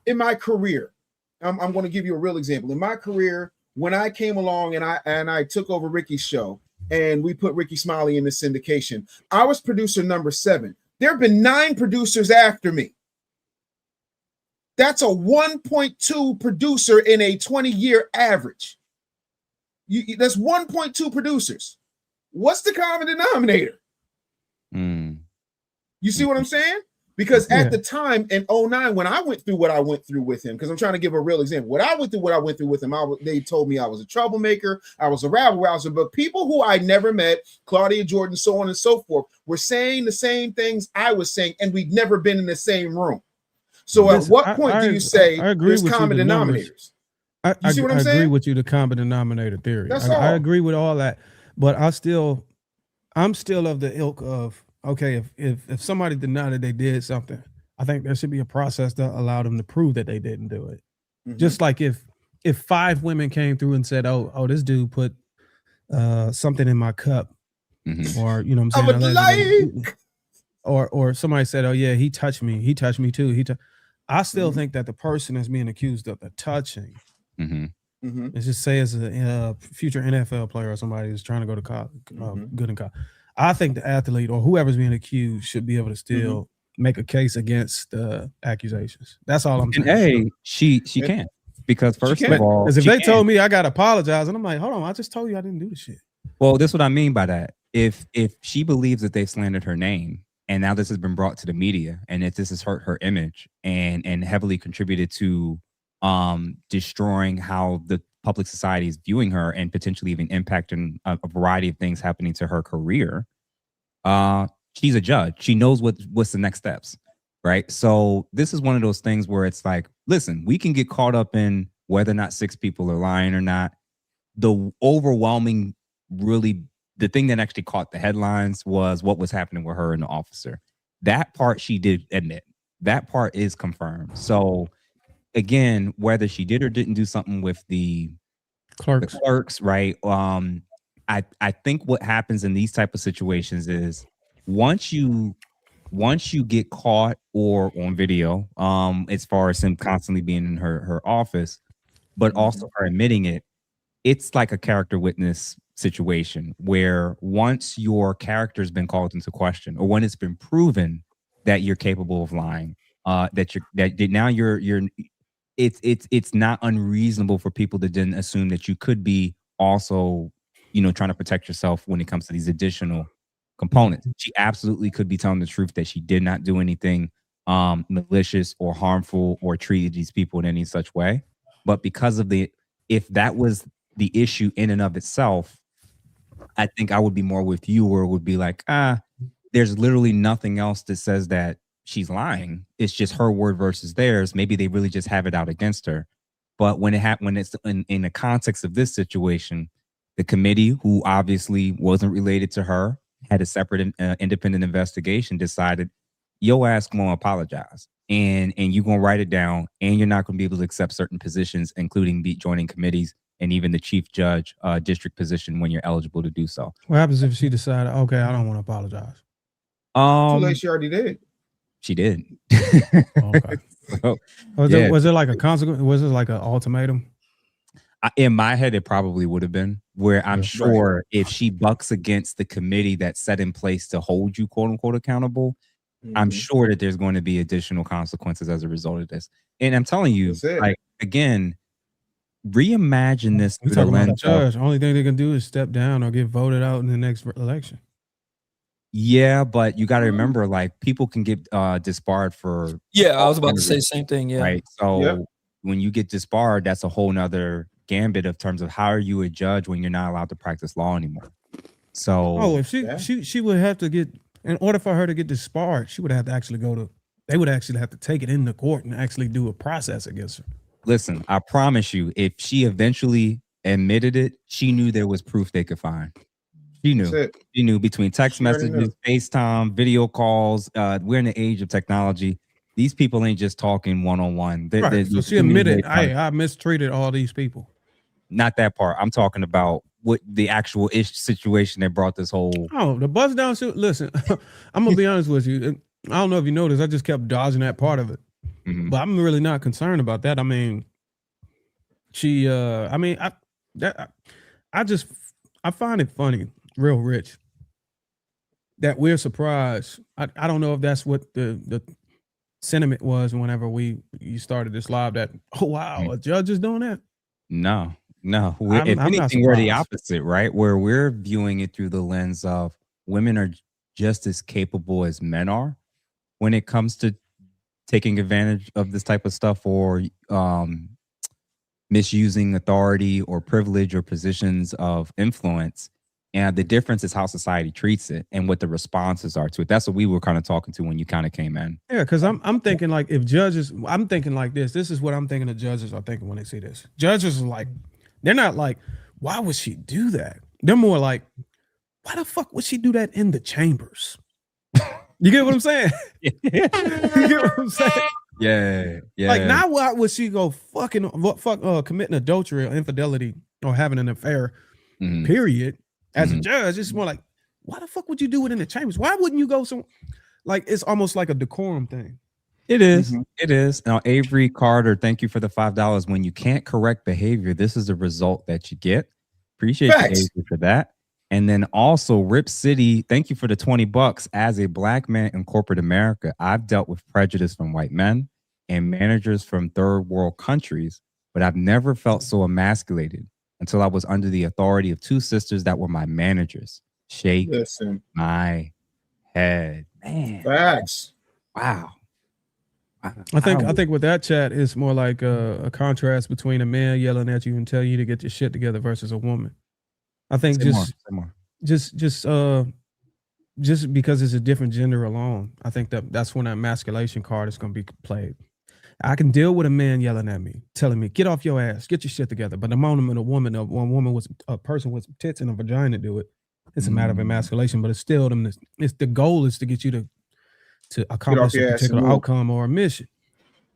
in my career, I'm going to give you a real example. In my career, when I came along and I took over Ricky's show, and we put Ricky Smiley in the syndication, I was producer number 7. There have been 9 producers after me. That's a 1.2 producer in a 20-year average. That's 1.2 producers. What's the common denominator? You see what I'm saying? Because at the time in 09, when I went through what I went through with him, because I'm trying to give a real example. What I went through with him, they told me I was a troublemaker, I was a rabble rouser, but people who I never met, Claudia Jordan, so on and so forth, were saying the same things I was saying, and we'd never been in the same room. So at what point do you say there's common denominators? You see what I'm saying? I agree with you, the common denominator theory. That's all. I agree with all that, but I'm still of the ilk of, okay, if somebody denied that they did something, I think there should be a process that allow them to prove that they didn't do it. Just like if 5 women came through and said, oh, this dude put something in my cup, or you know what I'm saying, I would or somebody said, oh yeah, he touched me too. I still think that the person that's being accused of the touching, let's just say as a future NFL player or somebody who's trying to go to college, good in college, I think the athlete or whoever's being accused should be able to still make a case against the accusations. That's all I'm saying. She can, because first of all, because if they told me I got to apologize, and I'm like, hold on, I just told you I didn't do the shit. Well, this is what I mean by that. If she believes that they've slandered her name, and now this has been brought to the media, and if this has hurt her image and heavily contributed to destroying how the public society is viewing her and potentially even impacting a variety of things happening to her career, she's a judge. She knows what's the next steps, right? So this is one of those things where it's like, listen, we can get caught up in whether or not 6 people are lying or not. The overwhelming, really, the thing that actually caught the headlines was what was happening with her and the officer. That part she did admit. That part is confirmed. So again, whether she did or didn't do something with the clerks, right? I think what happens in these type of situations is once you get caught or on video, as far as him constantly being in her office, but also her admitting it, it's like a character witness situation where once your character's been called into question, or when it's been proven that you're capable of lying, it's not unreasonable for people to then assume that you could be also, trying to protect yourself when it comes to these additional components. She absolutely could be telling the truth that she did not do anything malicious or harmful or treated these people in any such way. But because of if that was the issue in and of itself, I think I would be more with you, where it would be like, there's literally nothing else that says that she's lying. It's just her word versus theirs. Maybe they really just have it out against her. But when it's in the context of this situation, the committee, who obviously wasn't related to her, had a separate independent investigation, decided your ass gonna apologize, and you're gonna write it down, and you're not gonna be able to accept certain positions, including joining committees and even the chief judge district position when you're eligible to do so. What happens if she decided, okay, I don't want to apologize? Too late. She already did. She did. Okay. So, was there like a consequence? Was it like an ultimatum? In my head, it probably would have been, where I'm sure if she bucks against the committee that's set in place to hold you, quote unquote, accountable, I'm sure that there's going to be additional consequences as a result of this. And I'm telling you, like, again, reimagine this through the lens of, the only thing they can do is step down or get voted out in the next election. Yeah, but you got to remember, like, people can get disbarred for. Yeah, I was about to say the same thing. Yeah. Right. So when you get disbarred, that's a whole nother gambit of terms of how are you a judge when you're not allowed to practice law anymore. So if she would have to get, in order for her to get disbarred, she would have to actually they would actually have to take it into court and actually do a process against her. Listen, I promise you, if she eventually admitted it, she knew there was proof they could find. She knew. That's it. She knew between text She already messages, FaceTime, video calls. We're in the age of technology. These people ain't just talking one-on-one. Right. So she admitted, I mistreated all these people. Not that part. I'm talking about what the actual situation that brought this whole. Oh, the buzz down suit. Listen, I'm gonna be honest with you. I don't know if you noticed, I just kept dodging that part of it. But I'm really not concerned about that. I mean, she I mean, I find it funny, real rich, that we're surprised. I don't know if that's what the sentiment was whenever you started this live, that, oh wow, a judge is doing that. No. I'm If not anything, we're the surprised. opposite, right? Where we're viewing it through the lens of women are just as capable as men are when it comes to taking advantage of this type of stuff, or misusing authority or privilege or positions of influence. And the difference is how society treats it and what the responses are to it. That's what we were kind of talking to when you kind of came in. Yeah, because I'm thinking, like, if judges, I'm thinking like this. This is what I'm thinking the judges are thinking when they see this. Judges are like, they're not like, why would she do that? They're more like, why the fuck would she do that in the chambers? You get what I'm saying? You get what I'm saying? Yeah. Like, now why would she go committing adultery or infidelity or having an affair, period, as a judge? It's more like, why the fuck would you do it in the chambers? Why wouldn't you go like, it's almost like a decorum thing. It is. It is. Now, Avery Carter, thank you for the $5. When you can't correct behavior, this is the result that you get. Appreciate you, Avery, for that. And then also, Rip City, thank you for the $20. As a black man in corporate America, I've dealt with prejudice from white men and managers from third world countries, but I've never felt so emasculated until I was under the authority of two sisters that were my managers. Shake my head. Man. Facts. Wow. I think with that chat, it's more like a contrast between a man yelling at you and telling you to get your shit together versus a woman. I think just because it's a different gender alone, I think that's when that emasculation card is going to be played. I can deal with a man yelling at me, telling me, get off your ass, get your shit together. But the moment a person with tits and a vagina do it, it's a matter of emasculation. But it's still the goal is to get you to accomplish a particular outcome or a mission.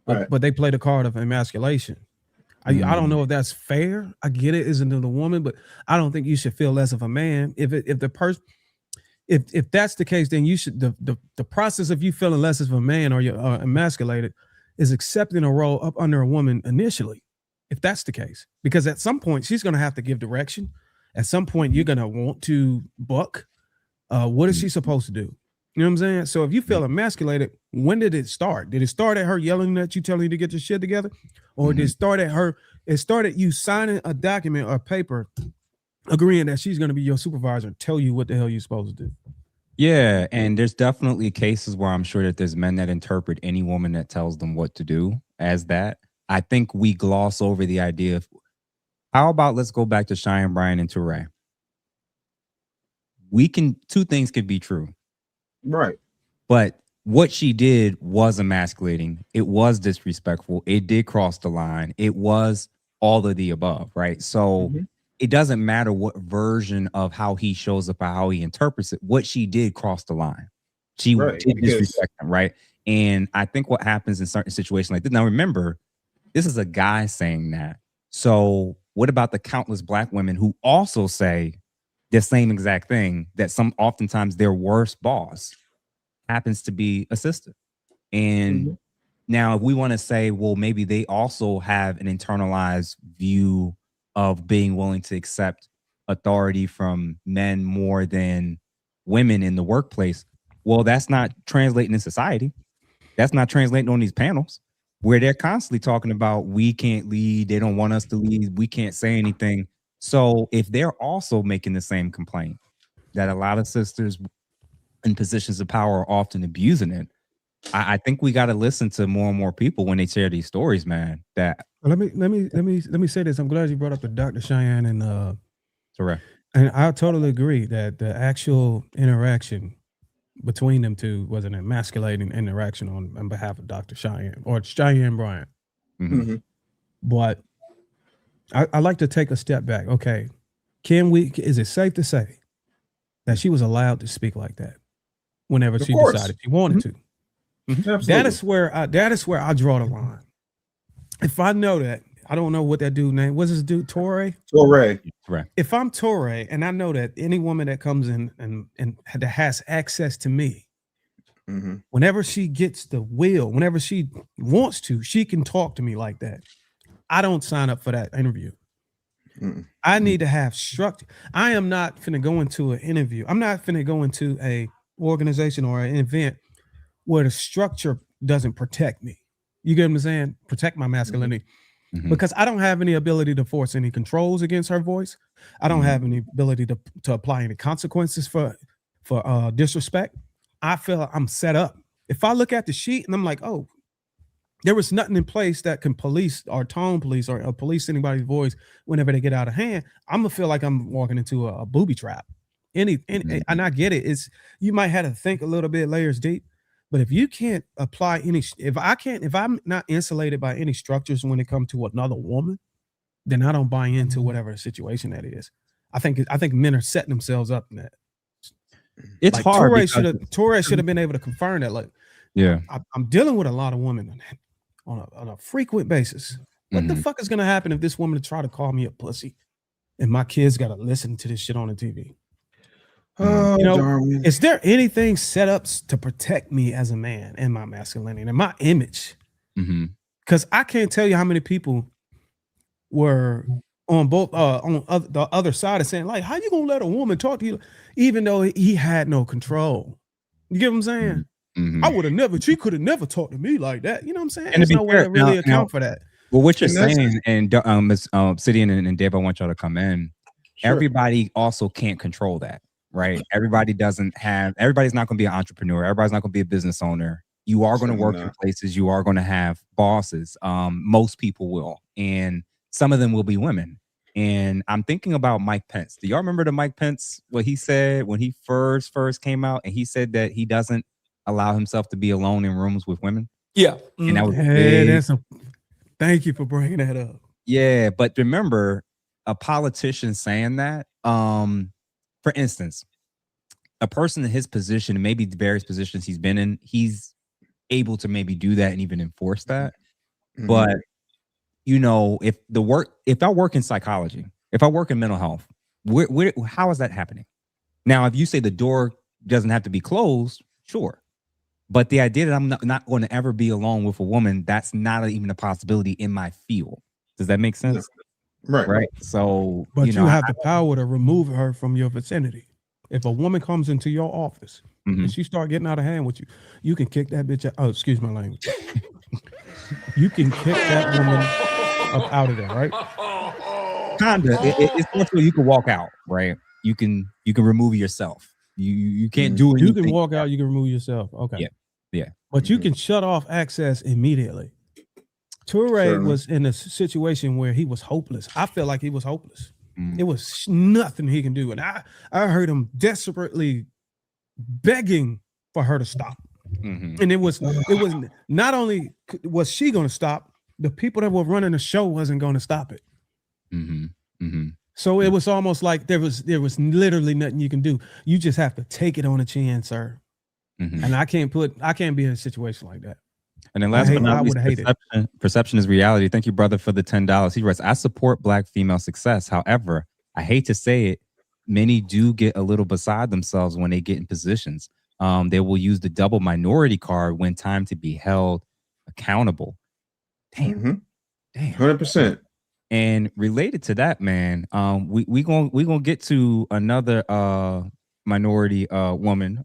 But they play the card of emasculation. I don't know if that's fair. I get it, isn't it, a woman, but I don't think you should feel less of a man. If that's the case, then you should the process of you feeling less of a man or you're emasculated is accepting a role up under a woman initially. If that's the case, because at some point she's going to have to give direction. At some point you're going to want to buck. What is she supposed to do? You know what I'm saying? So if you feel emasculated, when did it start? Did it start at her yelling at you, telling you to get your shit together? Or did it start at her? It started you signing a document or paper agreeing that she's going to be your supervisor and tell you what the hell you're supposed to do. Yeah, and there's definitely cases where I'm sure that there's men that interpret any woman that tells them what to do as that. I think we gloss over the idea of, how about let's go back to Cheyenne, Bryan, and Touré. Two things could be true. Right. But what she did was emasculating. It was disrespectful. It did cross the line. It was all of the above, right? So it doesn't matter what version of how he shows up or how he interprets it. What she did crossed the line. She did disrespect him, right? And I think what happens in certain situations like this, now remember, this is a guy saying that. So what about the countless black women who also say the same exact thing, that oftentimes their worst boss happens to be a sister? And now if we want to say, well, maybe they also have an internalized view of being willing to accept authority from men more than women in the workplace. Well, that's not translating in society. That's not translating on these panels where they're constantly talking about, we can't lead. They don't want us to lead. We can't say anything. So if they're also making the same complaint that a lot of sisters in positions of power are often abusing it, I think we got to listen to more and more people when they share these stories, man. That let me say this. I'm glad you brought up the Dr. Cheyenne and correct. And I totally agree that the actual interaction between them two was an emasculating interaction on behalf of Dr. Cheyenne or Cheyenne Bryan. But I like to take a step back. Okay, is it safe to say that she was allowed to speak like that whenever Of she course. decided she wanted to? Absolutely. That is where I draw the line. If I know that, I don't know what that dude name. What's this dude? Torre? Torre. Right. If I'm Torre and I know that any woman that comes in and that has access to me, whenever she gets the will, whenever she wants to, she can talk to me like that. I don't sign up for that interview. I need to have structure. I am not finna go into an interview. I'm not finna go into a organization or an event where the structure doesn't protect me. You get what I'm saying? Protect my masculinity. Because I don't have any ability to force any controls against her voice. I don't have any ability to apply any consequences for disrespect. I feel I'm set up. If I look at the sheet and I'm like, oh, there was nothing in place that can police or tone police or police anybody's voice whenever they get out of hand, I'm gonna feel like I'm walking into a booby trap. And I get it. It's, you might have to think a little bit layers deep. But if you can't apply if I'm not insulated by any structures when it comes to another woman, then I don't buy into whatever situation that is. I think men are setting themselves up in that. It's like, hard. Torre should have been able to confirm that. Like, yeah, I'm dealing with a lot of women on a frequent basis. What the fuck is gonna happen if this woman try to call me a pussy, and my kids gotta listen to this shit on the TV? Oh, you know, Darwin. is there anything set up to protect me as a man and my masculinity and my image? Because I can't tell you how many people were on both the other side of saying, like, how you gonna let a woman talk to you even though he had no control? You get what I'm saying? She could have never talked to me like that. You know what I'm saying? And There's no way to really account for that. Well, what you're saying, and Ms. Obsidian and Dave, I want y'all to come in. Sure. Everybody also can't control that. Right. Everybody's not going to be an entrepreneur. Everybody's not going to be a business owner. You are going to work in places. You are going to have bosses. Most people will. And some of them will be women. And I'm thinking about Mike Pence. Do y'all remember the Mike Pence, what he said when he first came out? And he said that he doesn't allow himself to be alone in rooms with women. Yeah. And that was thank you for bringing that up. Yeah. But remember, a politician saying that, for instance, a person in his position, maybe the various positions he's been in, he's able to maybe do that and even enforce that. But, you know, if I work in psychology, if I work in mental health, how is that happening? Now, if you say the door doesn't have to be closed, sure. But the idea that I'm not going to ever be alone with a woman, that's not even a possibility in my field. Does that make sense? Right. So, but you have the power to remove her from your vicinity. If a woman comes into your office and she start getting out of hand with you, you can kick that bitch out. Oh, excuse my language. You can kick that woman up out of there, right? Kinda. It's more so you can walk out, right? You can remove yourself. You can't do anything. You can walk out. You can remove yourself. Okay. Yeah. But you can shut off access immediately. Toure was in a situation where he was hopeless. I felt like he was hopeless. It was nothing he can do. And I heard him desperately begging for her to stop. And it was not only was she going to stop, the people that were running the show wasn't going to stop it. So it was almost like there was literally nothing you can do. You just have to take it on the chin, sir. And I can't be in a situation like that. And then last but not least, perception is reality. Thank you, brother, for the $10. He writes, I support Black female success. However, I hate to say it, many do get a little beside themselves when they get in positions. They will use the double minority card when time to be held accountable. Damn. 100%. And related to that, man, we gonna get to another minority woman,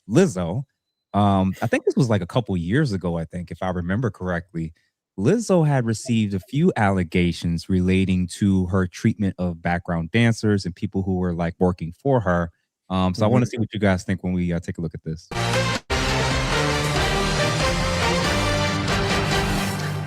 Lizzo. I think this was like a couple years ago, I think, if I remember correctly. Lizzo had received a few allegations relating to her treatment of background dancers and people who were like working for her. So I want to see what you guys think when we take a look at this.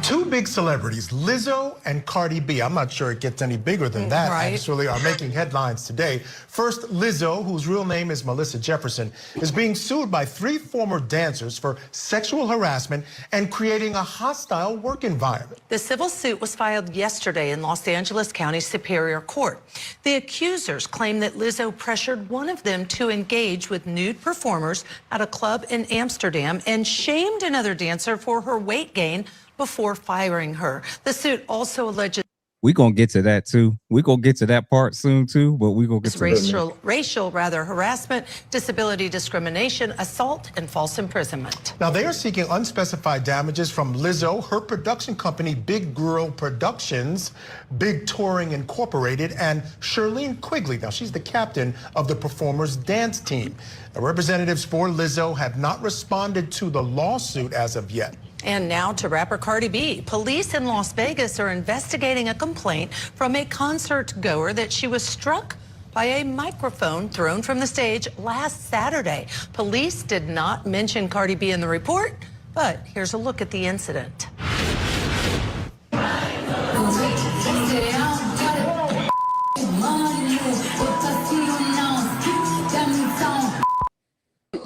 Two big celebrities, Lizzo and Cardi B. I'm not sure it gets any bigger than that, actually, are making headlines today. First, Lizzo, whose real name is Melissa Jefferson, is being sued by 3 former dancers for sexual harassment and creating a hostile work environment. The civil suit was filed yesterday in Los Angeles County Superior Court. The accusers claim that Lizzo pressured one of them to engage with nude performers at a club in Amsterdam and shamed another dancer for her weight gain before firing her. The suit also alleges We're gonna get to that too. We're gonna get to that part soon too, but we're gonna get to racial harassment, disability discrimination, assault, and false imprisonment. Now, they are seeking unspecified damages from Lizzo, her production company, Big Girl Productions, Big Touring Incorporated, and Shirlene Quigley. Now, she's the captain of the performers' dance team. Now, representatives for Lizzo have not responded to the lawsuit as of yet. And now to rapper Cardi B. Police in Las Vegas are investigating a complaint from a concert goer that she was struck by a microphone thrown from the stage last Saturday. Police did not mention Cardi B in the report, but here's a look at the incident.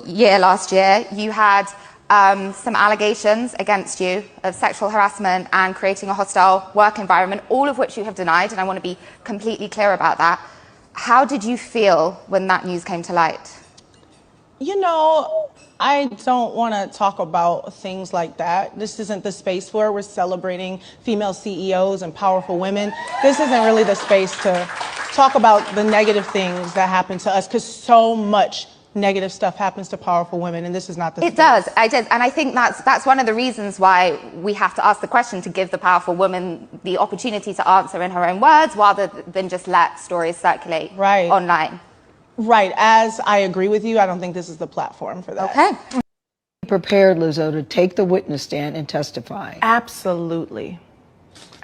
Last year, you had some allegations against you of sexual harassment and creating a hostile work environment, all of which you have denied, and I want to be completely clear about that. How did you feel when that news came to light? You know, I don't want to talk about things like that. This isn't the space for it. We're celebrating female CEOs and powerful women. This isn't really the space to talk about the negative things that happen to us, because so much negative stuff happens to powerful women, and this is not the It does. I did, and I think that's one of the reasons why we have to ask the question, to give the powerful woman the opportunity to answer in her own words, rather than just let stories circulate online. Right. As I agree with you, I don't think this is the platform for that. Okay. Prepared, Lizzo, to take the witness stand and testify. Absolutely.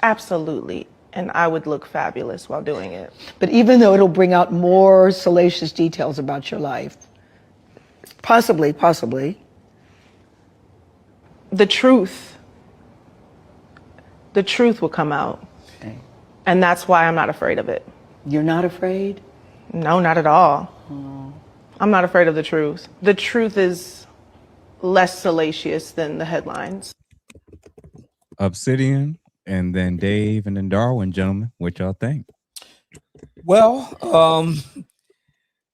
Absolutely. And I would look fabulous while doing it. But even though it'll bring out more salacious details about your life, possibly, the truth will come out. Okay. And that's why I'm not afraid of it. You're not afraid? No, not at all. I'm not afraid of the truth. The truth is less salacious than the headlines. Obsidian, and then Dave, and then Darwin. Gentlemen, what y'all think? Well,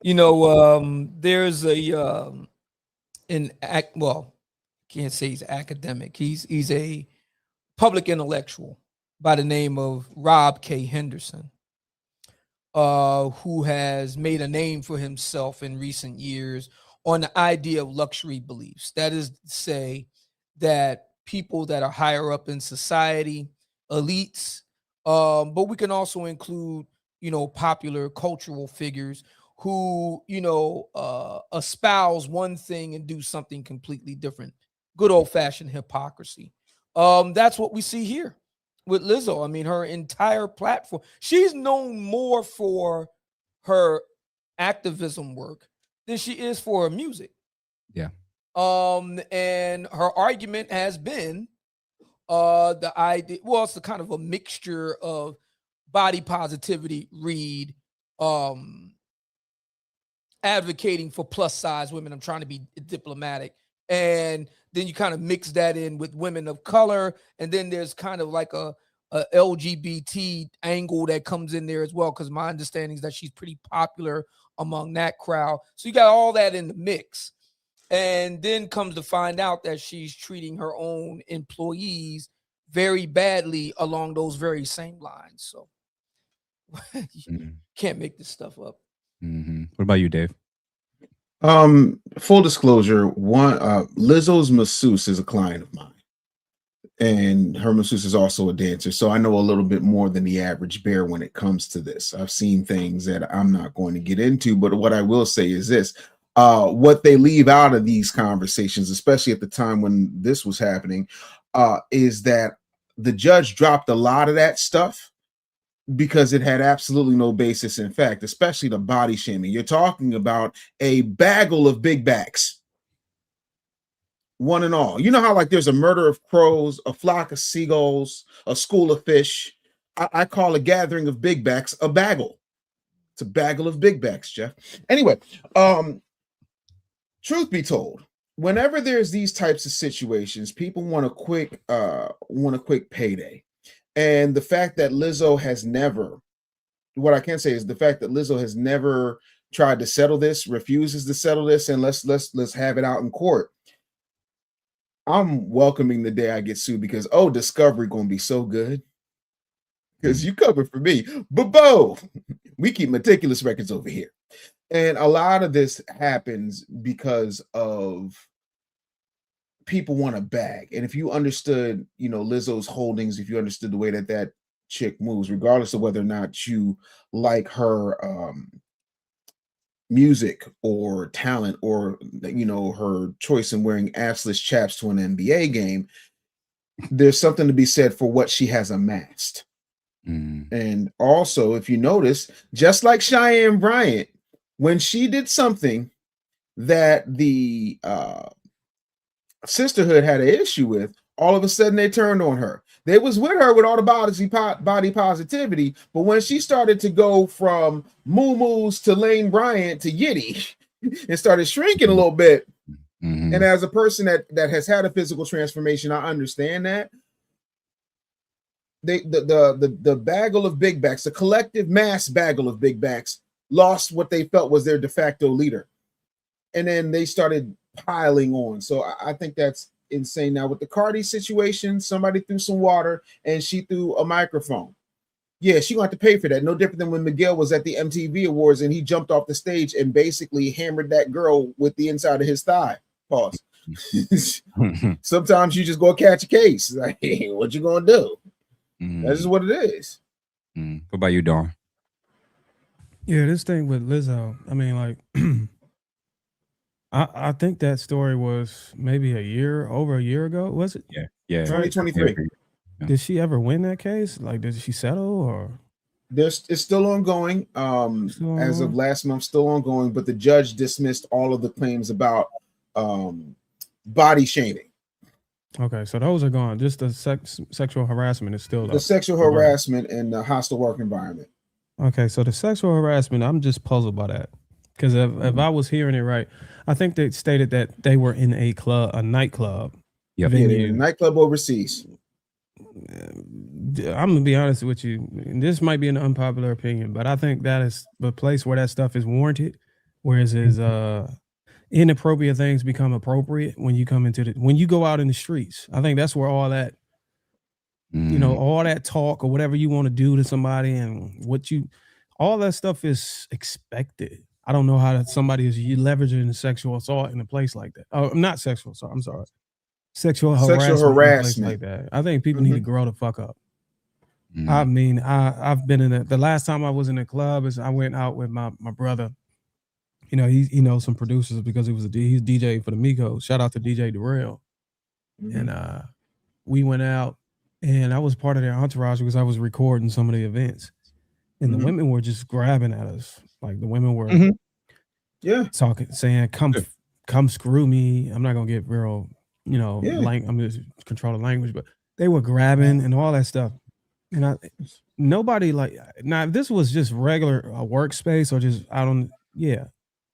there's can't say he's academic. He's a public intellectual by the name of Rob K. Henderson, who has made a name for himself in recent years on the idea of luxury beliefs. That is to say that people that are higher up in society, elites, but we can also include, popular cultural figures who, espouse one thing and do something completely different. Good old-fashioned hypocrisy. That's what we see here with Lizzo. I mean, her entire platform, she's known more for her activism work than she is for her music. Yeah. And her argument has been the idea, well, it's a kind of a mixture of body positivity, read, advocating for plus size women. I'm trying to be diplomatic. And then you kind of mix that in with women of color. And then there's kind of like a LGBT angle that comes in there as well, because my understanding is that she's pretty popular among that crowd. So you got all that in the mix. And then comes to find out that she's treating her own employees very badly along those very same lines. So you can't make this stuff up. What about you, Dave? Full disclosure, Lizzo's masseuse is a client of mine, and her masseuse is also a dancer. So I know a little bit more than the average bear when it comes to this. I've seen things that I'm not going to get into, but what I will say is this. What they leave out of these conversations, especially at the time when this was happening, is that the judge dropped a lot of that stuff because it had absolutely no basis in fact, especially the body shaming. You're talking about a bagel of big backs. one and all. You know how like there's a murder of crows, a flock of seagulls, a school of fish. I call a gathering of big backs a bagel. It's a bagel of big backs, Jeff. Anyway, truth be told, whenever there's these types of situations, people want a quick payday. And the fact that Lizzo has never, what I can say is the fact that Lizzo has never tried to settle this, refuses to settle this, and let's have it out in court. I'm welcoming the day I get sued because Discovery gonna be so good. Because you covered for me. Bo, we keep meticulous records over here. And a lot of this happens because of people want a bag. And if you understood, Lizzo's holdings, if you understood the way that chick moves, regardless of whether or not you like her music or talent or, her choice in wearing assless chaps to an NBA game, there's something to be said for what she has amassed. And also, if you notice, just like Cheyenne Bryant, when she did something that the sisterhood had an issue with, all of a sudden they turned on her. They was with her with all the body positivity, but when she started to go from moo-moos to Lane Bryant to Yitty and started shrinking a little bit, and as a person that has had a physical transformation, I understand that. The bagel of big backs, the collective mass bagel of big backs, lost what they felt was their de facto leader. And then they started piling on. So I think that's insane. Now with the Cardi situation, somebody threw some water and she threw a microphone. Yeah, she gonna have to pay for that. No different than when Miguel was at the MTV Awards and he jumped off the stage and basically hammered that girl with the inside of his thigh. Pause. Sometimes you just go catch a case. Like, hey, what you gonna do? That's just what it is. What about you, Dawn? Yeah, this thing with Lizzo, I mean, like, I think that story was maybe over a year ago, was it? Yeah. 2023. Did she ever win that case? Like, did she settle or? It's still ongoing. As of last month, still ongoing, but the judge dismissed all of the claims about body shaming. Okay, so those are gone. Just the sexual harassment is still the sexual harassment and the hostile work environment. Okay, so the sexual harassment, I'm just puzzled by that. Because if I was hearing it right, I think they stated that they were in a nightclub. Yeah, a nightclub overseas. I'm gonna be honest with you. And this might be an unpopular opinion, but I think that is the place where that stuff is warranted. Whereas inappropriate things become appropriate when you when you go out in the streets. I think that's where all that, all that talk or whatever you want to do to somebody and all that stuff is expected. I don't know how somebody is leveraging sexual assault in a place like that. Oh, not sexual assault. I'm sorry. Sexual harassment in a place like that. I think people need to grow the fuck up. I mean, I've been in the last time I was in a club is I went out with my brother. He knows some producers because he's DJ for the Migos. Shout out to DJ Darrell. And we went out and I was part of their entourage because I was recording some of the events. And the women were just grabbing at us. Like the women were talking, saying, come screw me. I'm not gonna get real, I'm just control the language, but they were grabbing and all that stuff. And nobody now if this was just regular workspace or just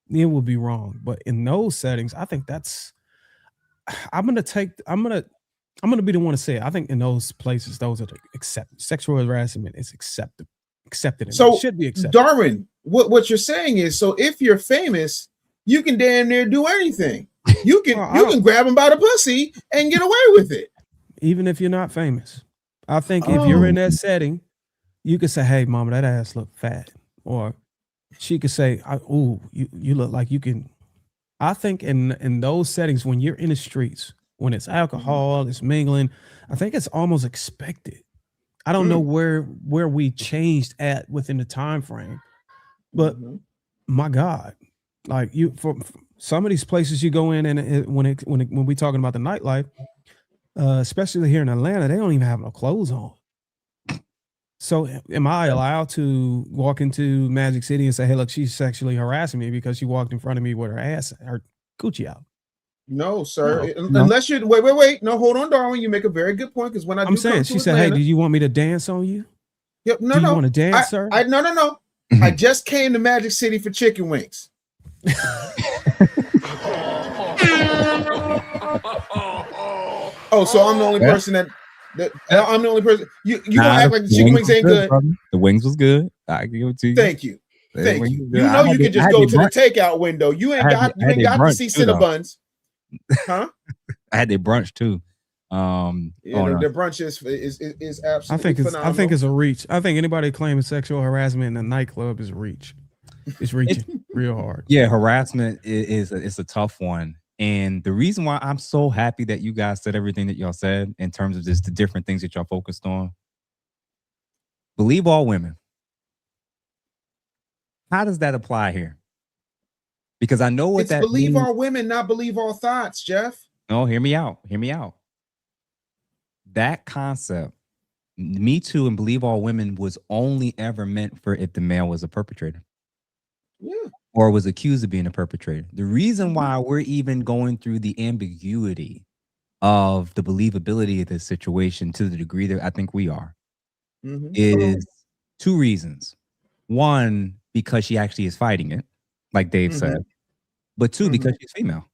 it would be wrong. But in those settings, I think I'm gonna be the one to say it. I think in those places, those are sexual harassment is accepted. So it should be accepted. Darwin, what you're saying is, so if you're famous, you can damn near do anything. You can grab them by the pussy and get away with it. Even if you're not famous. I think if you're in that setting, you could say, hey, mama, that ass look fat. Or she could say, you look like you can. I think in those settings, when you're in the streets, when it's alcohol, it's mingling, I think it's almost expected. I don't know where we changed at within the time frame, but my God, like for some of these places you go in and when we talking about the nightlife, especially here in Atlanta, they don't even have no clothes on. So am I allowed to walk into Magic City and say, hey, look, she's sexually harassing me because she walked in front of me with her coochie out? No, sir. No. Unless you're wait. No, hold on, Darwin. You make a very good point because when I'm saying, she said, "Hey, do you want me to dance on you?" Yep. Do you want to dance, sir? No. I just came to Magic City for chicken wings. Oh, so I'm the only person that I'm the only person. You gonna act like the chicken wings ain't good? Brother. The wings was good. I give it to you. Thank you. Thank you. You know you can just go to the takeout window. You ain't got to see Cinnabons. Huh? I had their brunch too. Their brunch is absolutely phenomenal. I think it's a reach. I think anybody claiming sexual harassment in a nightclub is reach. It's reaching real hard. Yeah, harassment is a tough one. And the reason why I'm so happy that you guys said everything that y'all said in terms of just the different things that y'all focused on. Believe all women. How does that apply here? Because I know what it's that believe means. all women, not believe all thoughts, Jeff. No, hear me out. Hear me out. That concept, Me Too and believe all women, was only ever meant for if the male was a perpetrator. Yeah. Or was accused of being a perpetrator. The reason why we're even going through the ambiguity of the believability of this situation to the degree that I think we are is two reasons. One, because she actually is fighting it, like Dave said. But two, because she's female.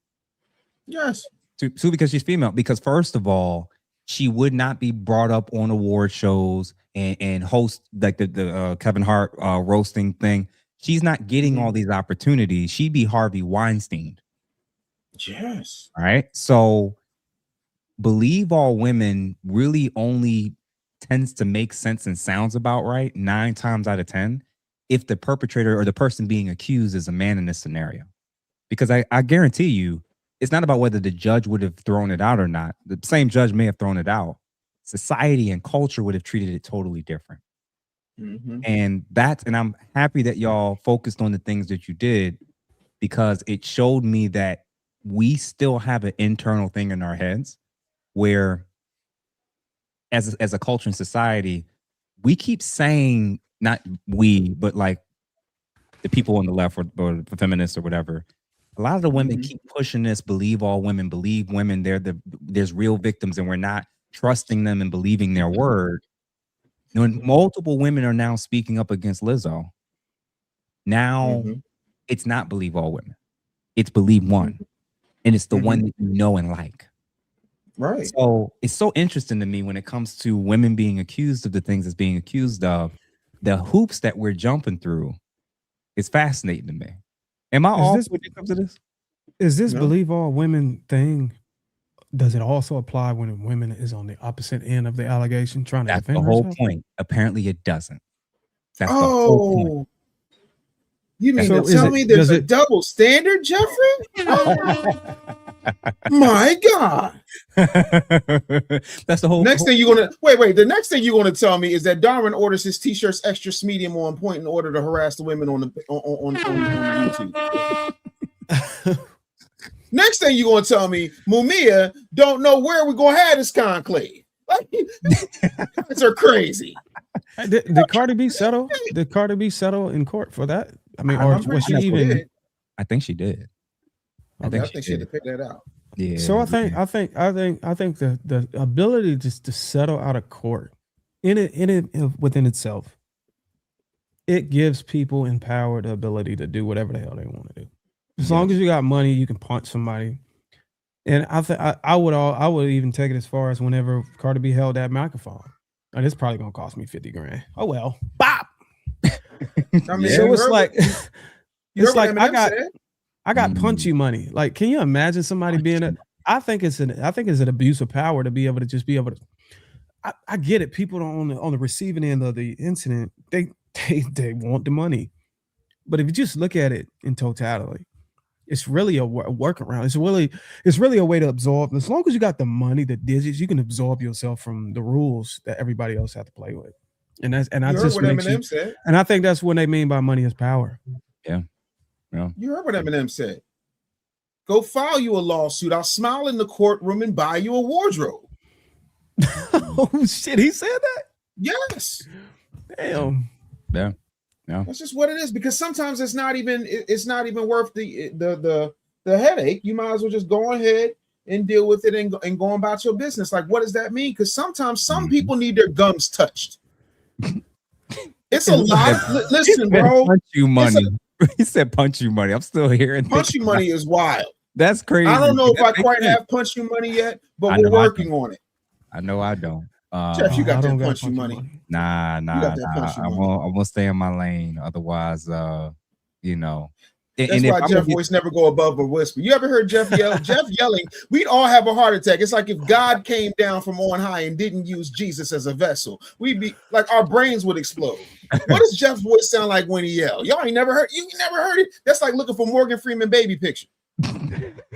Yes. Two, because she's female. Because first of all, she would not be brought up on award shows and host like the Kevin Hart roasting thing. She's not getting all these opportunities. She'd be Harvey Weinstein. Yes. All right. So believe all women really only tends to make sense and sounds about right 9 times out of 10 if the perpetrator or the person being accused is a man in this scenario. Because I guarantee you, it's not about whether the judge would have thrown it out or not. The same judge may have thrown it out. Society and culture would have treated it totally different. And I'm happy that y'all focused on the things that you did, because it showed me that we still have an internal thing in our heads where as a culture and society, we keep saying, not we, but like the people on the left or the feminists or whatever, a lot of the women keep pushing this, believe all women, believe women, there's real victims and we're not trusting them and believing their word. When multiple women are now speaking up against Lizzo, now it's not believe all women. It's believe one. And it's the one that you know and like. Right. So it's so interesting to me when it comes to women being accused of the things that's being accused of. The hoops that we're jumping through is fascinating to me. Am I off when it comes to this? Is this believe all women thing? Does it also apply when a woman is on the opposite end of the allegation trying to defend herself? That's the whole point. Apparently it doesn't. That's the whole point. You mean to tell me there's a double standard, Jeffrey? My God. That's the whole next thing you're gonna wait. The next thing you're gonna tell me is that Darwin orders his t-shirts extra medium on point in order to harass the women on YouTube. Next thing you're gonna tell me, Mumia don't know where we're gonna have this conclave. Guys are crazy. Did Cardi B settle? Did Cardi B settle in court for that? I mean, or was she even? I think she did. I think she had to pick that out. Yeah. So I think the ability just to settle out of court within itself, it gives people in power the ability to do whatever the hell they want to do. As long as you got money, you can punch somebody. And I would even take it as far as whenever Cardi B held that microphone. And it's probably gonna cost me 50 grand. Oh well. Bop. I mean, so it's like it's like I got punchy money. Like, can you imagine somebody being I think it's an abuse of power to be able to just be able to. I get it. People on the receiving end of the incident, they want the money. But if you just look at it in totality, it's really a workaround. It's really a way to absorb. As long as you got the money, the digits, you can absorb yourself from the rules that everybody else have to play with. And I think that's what they mean by money is power. Yeah. You heard what Eminem said. Go file you a lawsuit. I'll smile in the courtroom and buy you a wardrobe. Oh shit, he said that? Yes. Damn. Yeah. That's just what it is, because sometimes it's not even worth the the headache, you might as well just go ahead and deal with it and go about your business. Like, what does that mean? Because sometimes some people need their gums touched. It's a lot. Listen, bro. Punch you money. He said punch you money. I'm still hearing punch you money is wild. That's crazy. I don't know if I quite have punch you money yet, but we're working on it. I know I don't. Jeff, you got that punch you money. Nah. I'm gonna stay in my lane. Otherwise, you know. That's why Jeff voice never go above a whisper. You ever heard Jeff yell? Jeff yelling, we'd all have a heart attack. It's like if God came down from on high and didn't use Jesus as a vessel. We'd be like, our brains would explode. What does Jeff's voice sound like when he yells? Y'all ain't never heard. You never heard it? That's like looking for Morgan Freeman baby picture.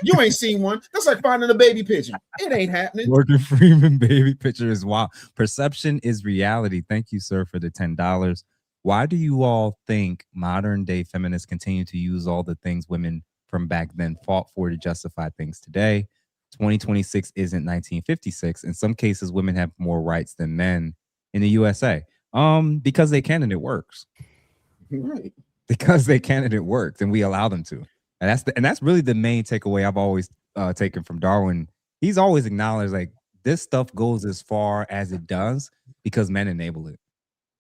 You ain't seen one. That's like finding a baby pigeon. It ain't happening. Morgan Freeman baby picture is wild. Perception is reality. Thank you, sir, for the $10. Why do you all think modern day feminists continue to use all the things women from back then fought for to justify things today? 2026 isn't 1956. In some cases, women have more rights than men in the USA. Because they can and it works. Right. Because they can and it works, and we allow them to. And that's really the main takeaway I've always taken from Darwin. He's always acknowledged like this stuff goes as far as it does because men enable it.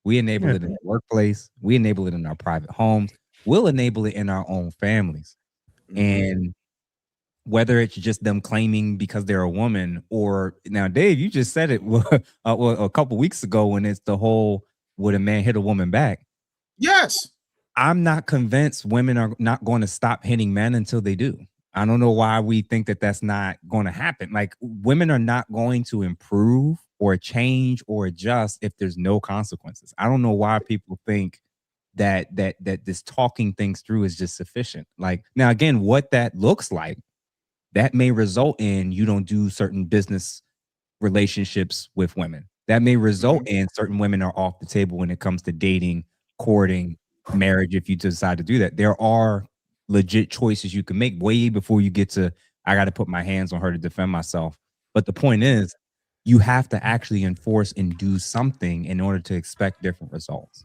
We enable it in the workplace. We enable it in our private homes. We'll enable it in our own families. And whether it's just them claiming because they're a woman or now, Dave, you just said it a couple weeks ago when it's the whole would a man hit a woman back? Yes. I'm not convinced women are not going to stop hitting men until they do. I don't know why we think that that's not going to happen. Like women are not going to improve or change or adjust if there's no consequences. I don't know why people think that this talking things through is just sufficient. Like now, again, what that looks like, that may result in you don't do certain business relationships with women. That may result in certain women are off the table when it comes to dating, courting, marriage. If you decide to do that, there are legit choices you can make way before you get to I got to put my hands on her to defend myself. But the point is, you have to actually enforce and do something in order to expect different results.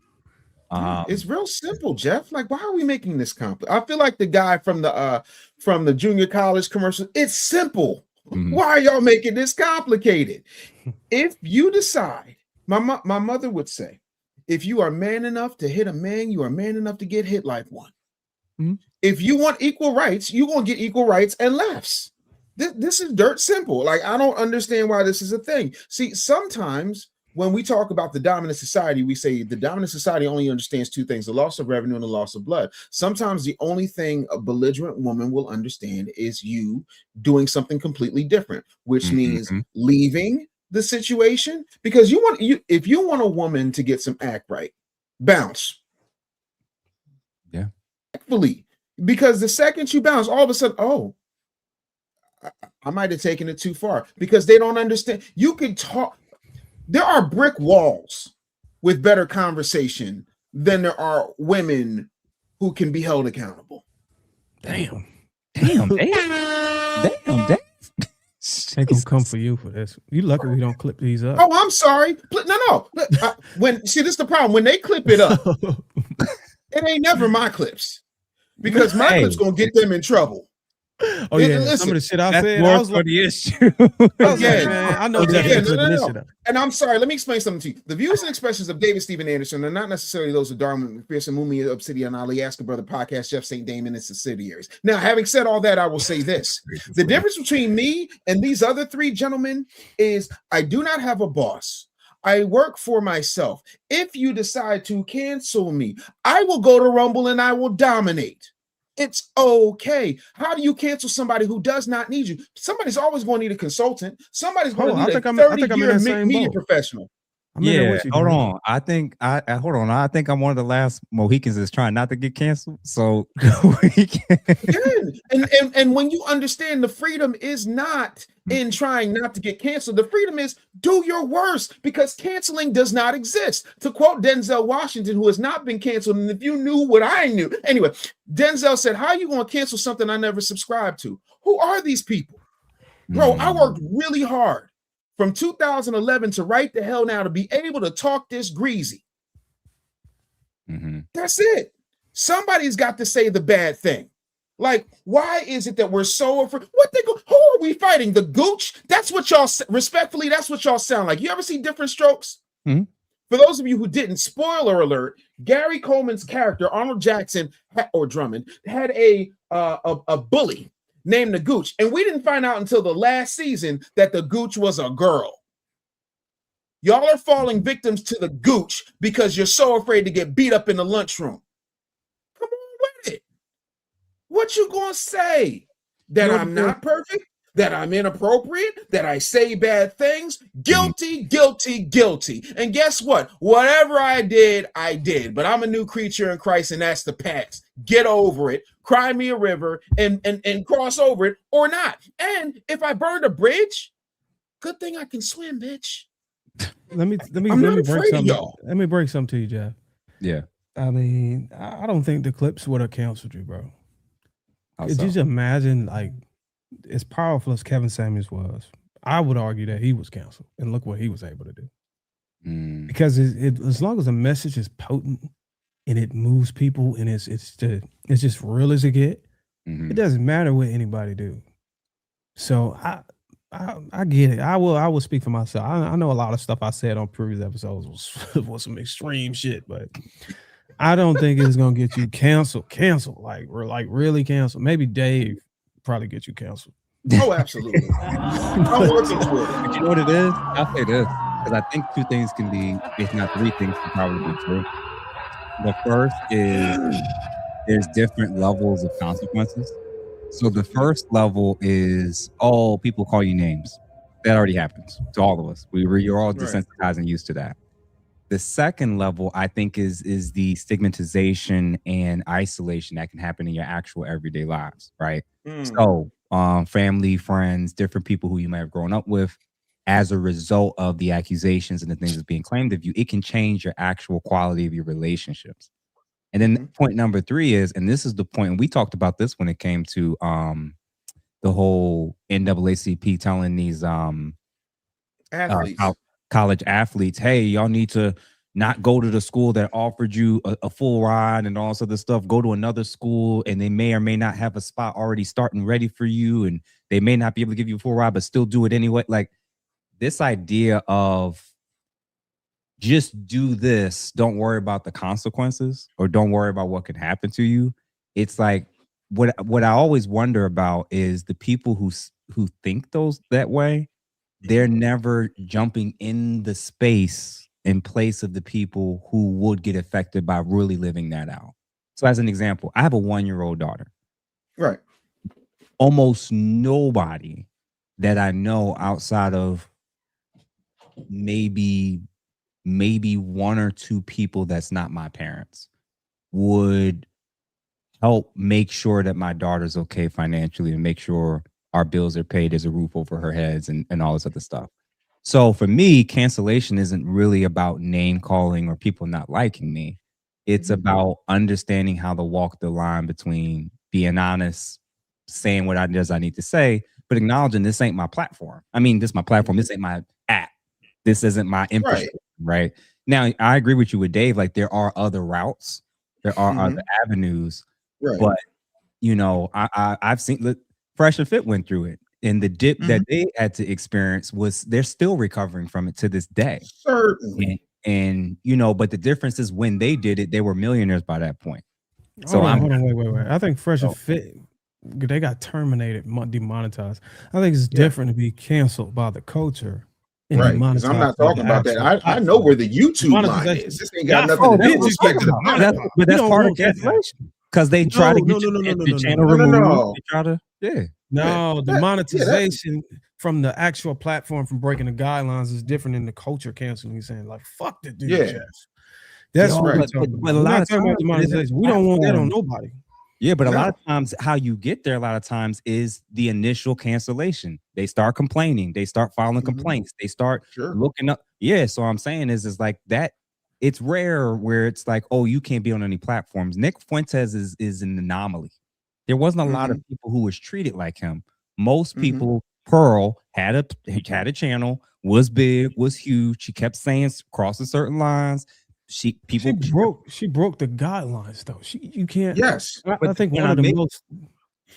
It's real simple, Jeff. Like, why are we making this complicated? I feel like the guy from the junior college commercial. It's simple. Why are y'all making this complicated? If you decide, my mother would say, if you are man enough to hit a man, you are man enough to get hit like one. If you want equal rights, you're going to get equal rights and laughs. This is dirt simple. Like, I don't understand why this is a thing. See, sometimes when we talk about the dominant society, we say the dominant society only understands two things, the loss of revenue and the loss of blood. Sometimes the only thing a belligerent woman will understand is you doing something completely different, which means leaving the situation. Because if you want a woman to get some act right, bounce. Yeah. Because the second you bounce, all of a sudden, oh, I might have taken it too far, because they don't understand. You can talk. There are brick walls with better conversation than there are women who can be held accountable. Damn. They gonna come for you for this. You lucky we don't clip these up. Oh, I'm sorry. No. This is the problem. When they clip it up, it ain't never my clips, because my clips gonna get them in trouble. Oh yeah, listen, some of the shit I said, I was like, the issue. Man, I know that. And I'm sorry, let me explain something to you. The views and expressions of David Stephen Anderson are not necessarily those of Darwin McPherson, Mumi, Obsidian Ali, Ask a Brother Podcast, Jeff St. Damon, and subsidiaries. Now, having said all that, I will say this. The difference between me and these other three gentlemen is I do not have a boss. I work for myself. If you decide to cancel me, I will go to Rumble and I will dominate. It's okay. How do you cancel somebody who does not need you? Somebody's always going to need a consultant. Somebody's going to need a 30-year media professional. Hold on. I think hold on. I think I'm one of the last Mohicans that's trying not to get canceled. So and when you understand, the freedom is not in trying not to get canceled. The freedom is do your worst, because canceling does not exist. To quote Denzel Washington, who has not been canceled, and if you knew what I knew. Anyway, Denzel said, how are you going to cancel something I never subscribed to? Who are these people? Bro, I worked really hard from 2011 to right the hell now to be able to talk this greasy. That's it. Somebody's got to say the bad thing. Like, why is it that we're so afraid? Who are we fighting? The gooch? That's what y'all, respectfully, that's what y'all sound like. You ever see Different Strokes? Mhm. For those of you who didn't, spoiler alert, Gary Coleman's character, Arnold Jackson, or Drummond, had a bully named the Gooch. And we didn't find out until the last season that the Gooch was a girl. Y'all are falling victims to the Gooch because you're so afraid to get beat up in the lunchroom. Come on with it. What you gonna say? That I'm not perfect? That I'm inappropriate? That I say bad things? Guilty, guilty, guilty. And guess what? Whatever I did, I did. But I'm a new creature in Christ, and that's the past. Get over it. Cry me a river and cross over it or not. And if I burned a bridge, good thing I can swim, bitch. Let me break something to you, Jeff. Yeah. I mean, I don't think the clips would have canceled you, bro. How Could so? you just imagine, like, as powerful as Kevin Samuels was, I would argue that he was canceled, and look what he was able to do. Because as long as the message is potent and it moves people and it's just real as it get, it doesn't matter what anybody do. So I get it. I will speak for myself. I know a lot of stuff I said on previous episodes was some extreme shit, but I don't think it's gonna get you canceled. Like we're like really canceled. Maybe Dave probably get you canceled. Oh, absolutely. I'm working toward it. But you know what it is? I'll say this because I think two things can be, if not three things, can probably be true. The first is there's different levels of consequences. So the first level is, oh, people call you names. That already happens to all of us. You're all desensitized and used to that. The second level, I think, is the stigmatization and isolation that can happen in your actual everyday lives, right? So family, friends, different people who you might have grown up with, as a result of the accusations and the things that's being claimed of you, it can change your actual quality of your relationships. And then point number three is, and this is the point, and we talked about this when it came to the whole NAACP telling these athletes. College athletes, hey, y'all need to not go to the school that offered you a full ride and all this other stuff. Go to another school, and they may or may not have a spot already starting ready for you, and they may not be able to give you a full ride, but still do it anyway. Like this idea of just do this, don't worry about the consequences, or don't worry about what can happen to you. It's like what I always wonder about is the people who think that way. They're never jumping in the space in place of the people who would get affected by really living that out. So as an example, I have a 1-year-old daughter. Right. Almost nobody that I know outside of maybe one or two people that's not my parents would help make sure that my daughter's okay financially and make sure our bills are paid, there's a roof over her heads and all this other stuff. So for me, cancellation isn't really about name calling or people not liking me. It's about understanding how to walk the line between being honest, saying what I need to say, but acknowledging this ain't my platform. I mean, this is my platform. This ain't my app. This isn't my infrastructure, right? Now, I agree with you with Dave. Like there are other routes. There are other avenues. Right. But, you know, I've seen Fresh and Fit went through it, and the dip that they had to experience they're still recovering from it to this day. Certainly. And you know, but the difference is when they did it, they were millionaires by that point. So hold on, wait. I think Fresh and Fit, they got terminated, demonetized. I think it's different to be canceled by the culture. Right, because I'm not talking about that. I know where the YouTube line is. This ain't got nothing to do with respect to the but that's part of cancellation. Because they try to get the channel removed. They try to, the monetization from the actual platform from breaking the guidelines is different than the culture canceling. He's saying like, "Fuck the dude." That's what we're talking about. But a lot of times, the monetization. We don't want that on nobody. Yeah, but a lot of times, how you get there, a lot of times, is the initial cancellation. They start complaining. They start filing complaints. They start looking up. Yeah, so I'm saying is like that. It's rare where it's like, oh, you can't be on any platforms. Nick Fuentes is an anomaly. There wasn't a lot of people who was treated like him. Most people, Pearl had a channel, was big, was huge. She kept saying crossing certain lines. She broke the guidelines though. You can't. Yes, I think one of the most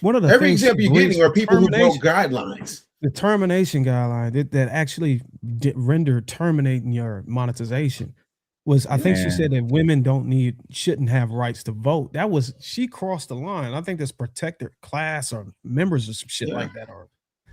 one of the Every things example you're police getting are people who broke termination- guidelines. The termination guideline that actually rendered terminating your monetization was, I think she said that women shouldn't have rights to vote. She crossed the line. I think that's protected class or members or some shit like that. Or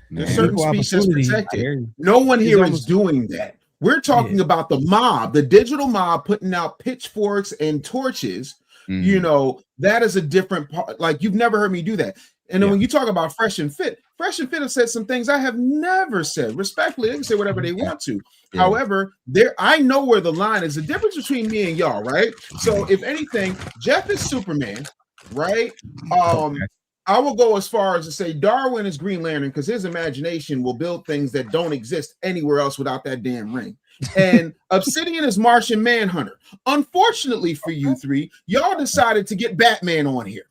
there's certain equal speech that's opportunity. protected. No one here is doing that. We're talking about the mob, the digital mob putting out pitchforks and torches. You know, that is a different part. Like, you've never heard me do that. And then when you talk about Fresh and Fit have said some things I have never said. Respectfully, they can say whatever they want to. However, I know where the line is. The difference between me and y'all, right? So if anything, Jeff is Superman, right? I will go as far as to say Darwin is Green Lantern, because his imagination will build things that don't exist anywhere else without that damn ring. And Obsidian is Martian Manhunter. Unfortunately for you three, y'all decided to get Batman on here.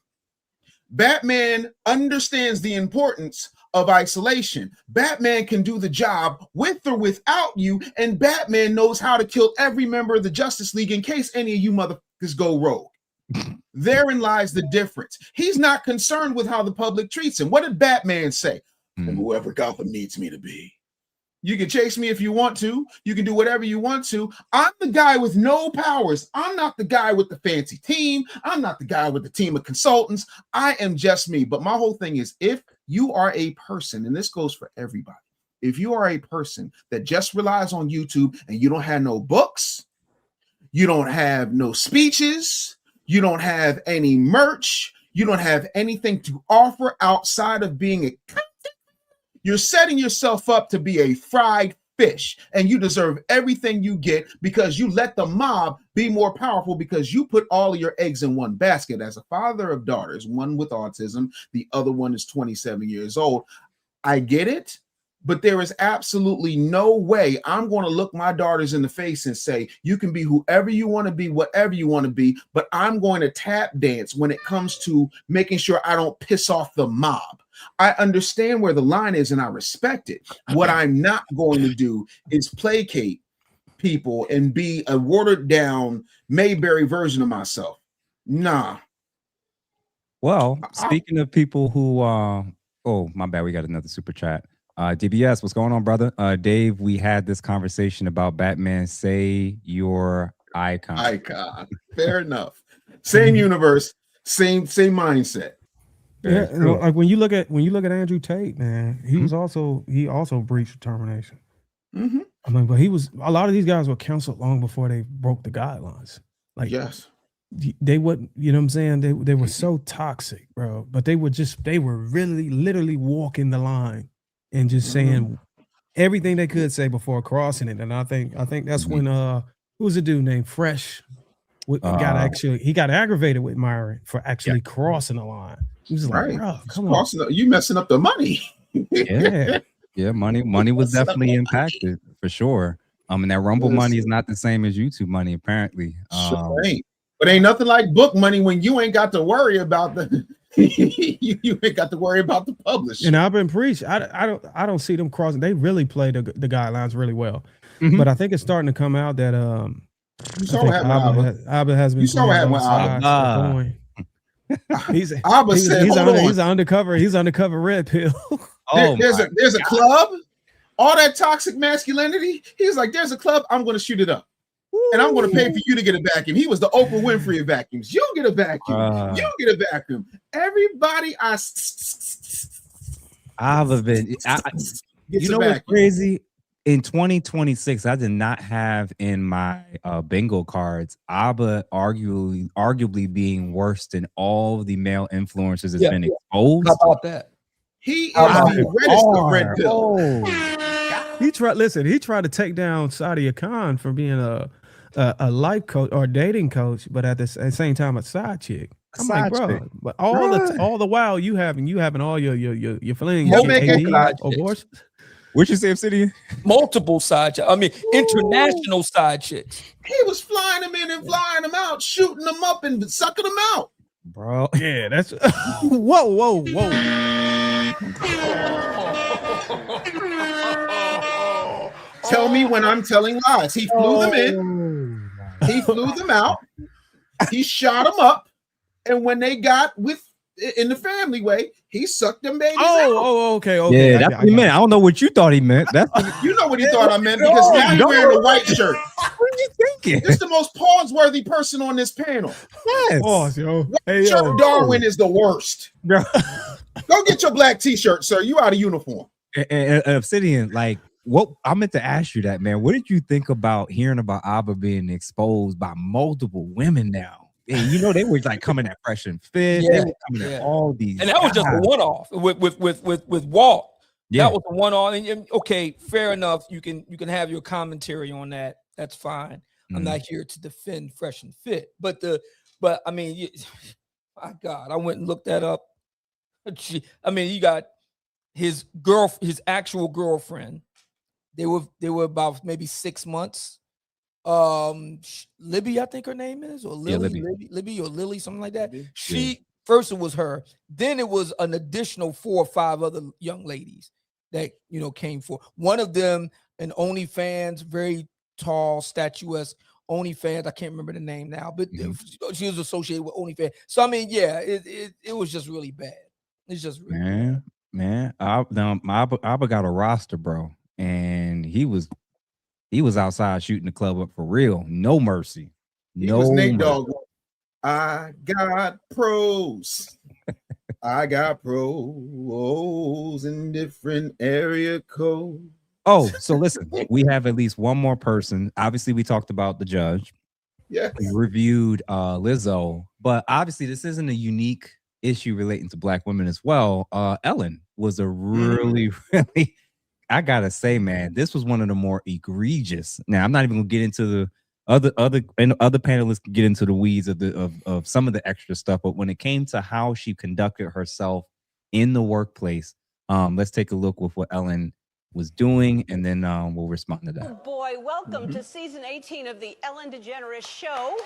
Batman understands the importance of isolation. Batman can do the job with or without you, and Batman knows how to kill every member of the Justice League in case any of you motherfuckers go rogue. Therein lies the difference. He's not concerned with how the public treats him. What did Batman say? I'm whoever Gotham needs me to be. You can chase me if you want to. You can do whatever you want to. I'm the guy with no powers. I'm not the guy with the fancy team. I'm not the guy with the team of consultants. I am just me. But my whole thing is, if you are a person, and this goes for everybody, if you are a person that just relies on YouTube and you don't have no books, you don't have no speeches, you don't have any merch, you don't have anything to offer outside of being a content, you're setting yourself up to be a fried fish, and you deserve everything you get because you let the mob be more powerful because you put all of your eggs in one basket. As a father of daughters, one with autism, the other one is 27 years old, I get it, but there is absolutely no way I'm going to look my daughters in the face and say, you can be whoever you want to be, whatever you want to be, but I'm going to tap dance when it comes to making sure I don't piss off the mob. I understand where the line is and I respect it. What I'm not going to do is placate people and be a watered down Mayberry version of myself. Nah. Well, speaking of people who oh, my bad, we got another super chat. DBS, what's going on, brother? Dave, we had this conversation about Batman. Say your icon. Icon. Fair enough. Same universe, same mindset. Yeah, like when you look at Andrew Tate, man, he also breached termination. I mean, but a lot of these guys were canceled long before they broke the guidelines. Like, yes, they wouldn't, you know what I'm saying? They were so toxic, bro. But they were really literally walking the line and just saying everything they could say before crossing it. And I think that's when who was a dude named Fresh he got aggravated with Myron for actually crossing the line. He was like, bro, come on. You messing up the money. Yeah, money was definitely impacted for sure. And that Rumble money is not the same as YouTube money, apparently. Sure ain't. But ain't nothing like book money when you ain't got to worry about the you ain't got to worry about the publisher. And I've been preached. I don't see them crossing. They really play the guidelines really well. But I think it's starting to come out that you saw what happened. Abba has been. You saw what happened. He's an undercover red pill. There's a club, all that toxic masculinity. He's like, there's a club, I'm going to shoot it up. And I'm going to pay for you to get a vacuum. He was the Oprah Winfrey of vacuums. You get a vacuum. You get a vacuum. Everybody, you know what's crazy? In 2026, I did not have in my bingo cards Abba arguably being worse than all the male influencers that's been exposed. How about that? He is the reddest of red pill. He tried to take down Sadia Khan for being a life coach or dating coach, but at the same time a side chick. I'm like, bro, but all the while you having all your flings, abortions. What'd you say, Obsidian? Multiple side chicks. I mean, international side chicks. He was flying them in and flying them out, shooting them up and sucking them out. Bro, yeah, that's whoa. Tell me when I'm telling lies. He flew them in. He flew them out. He shot them up. And when they got with in the family way, he sucked them babies out. Oh, okay. Yeah, that's what he meant. I don't know what you thought he meant. That's you know what he thought I meant, because now he's wearing a white shirt. What are you thinking? It's the most pause-worthy person on this panel. Yes. Pause, yo. Hey, Chuck yo. Darwin is the worst. Go get your black t-shirt, sir. You out of uniform. And Obsidian, like, what I meant to ask you that, man. What did you think about hearing about Abba being exposed by multiple women now? And you know, they were like coming at Fresh and Fit. They were coming at all these, and that was just a one-off with Walt. Yeah. That was a one-off. And okay, fair enough. You can have your commentary on that. That's fine. I'm not here to defend Fresh and Fit, but I mean, my God, I went and looked that up. I mean, you got his actual girlfriend. They were about maybe 6 months. Libby, I think her name is, or Lily, Libby or Lily, something like that. First it was her, then it was an additional 4 or 5 other young ladies that came for. One of them, an OnlyFans, very tall, statuesque OnlyFans. I can't remember the name now, but she was associated with OnlyFans. So I mean, yeah, it was just really bad. It's just really bad. Abba got a roster, bro, and he was outside shooting the club up for real. No mercy. He was Nate Dogg. I got pros. I got pros in different area codes. Oh, so listen, we have at least one more person. Obviously, we talked about the judge. Yes. We reviewed Lizzo, but obviously this isn't a unique issue relating to Black women as well. Ellen was a really, I gotta say, man, this was one of the more egregious. Now, I'm not even gonna get into the other panelists can get into the weeds of some of the extra stuff, but when it came to how she conducted herself in the workplace, let's take a look with what Ellen was doing, and then we'll respond to that. Oh boy, welcome to season 18 of the Ellen DeGeneres Show.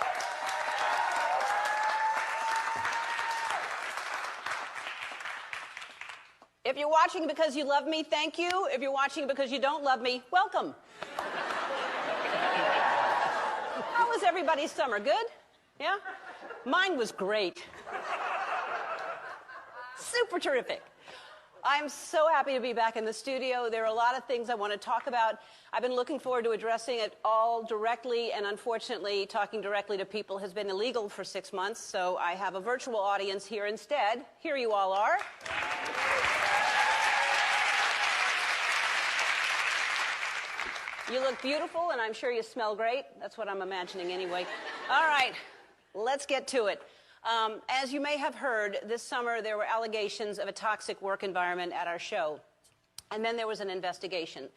If you're watching because you love me, thank you. If you're watching because you don't love me, welcome. How was everybody's summer? Good? Yeah? Mine was great. Super terrific. I'm so happy to be back in the studio. There are a lot of things I want to talk about. I've been looking forward to addressing it all directly, and unfortunately, talking directly to people has been illegal for 6 months, so I have a virtual audience here instead. Here you all are. You look beautiful, and I'm sure you smell great. That's what I'm imagining anyway. All right, let's get to it. As you may have heard, this summer there were allegations of a toxic work environment at our show. And then there was an investigation.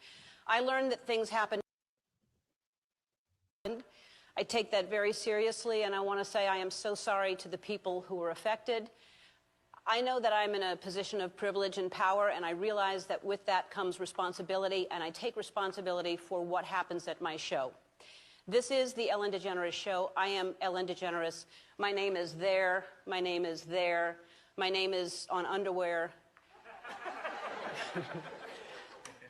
I learned that things happened. I take that very seriously, and I want to say I am so sorry to the people who were affected. I know that I'm in a position of privilege and power, and I realize that with that comes responsibility, and I take responsibility for what happens at my show. This is the Ellen DeGeneres Show. I am Ellen DeGeneres. My name is there. My name is there. My name is on underwear.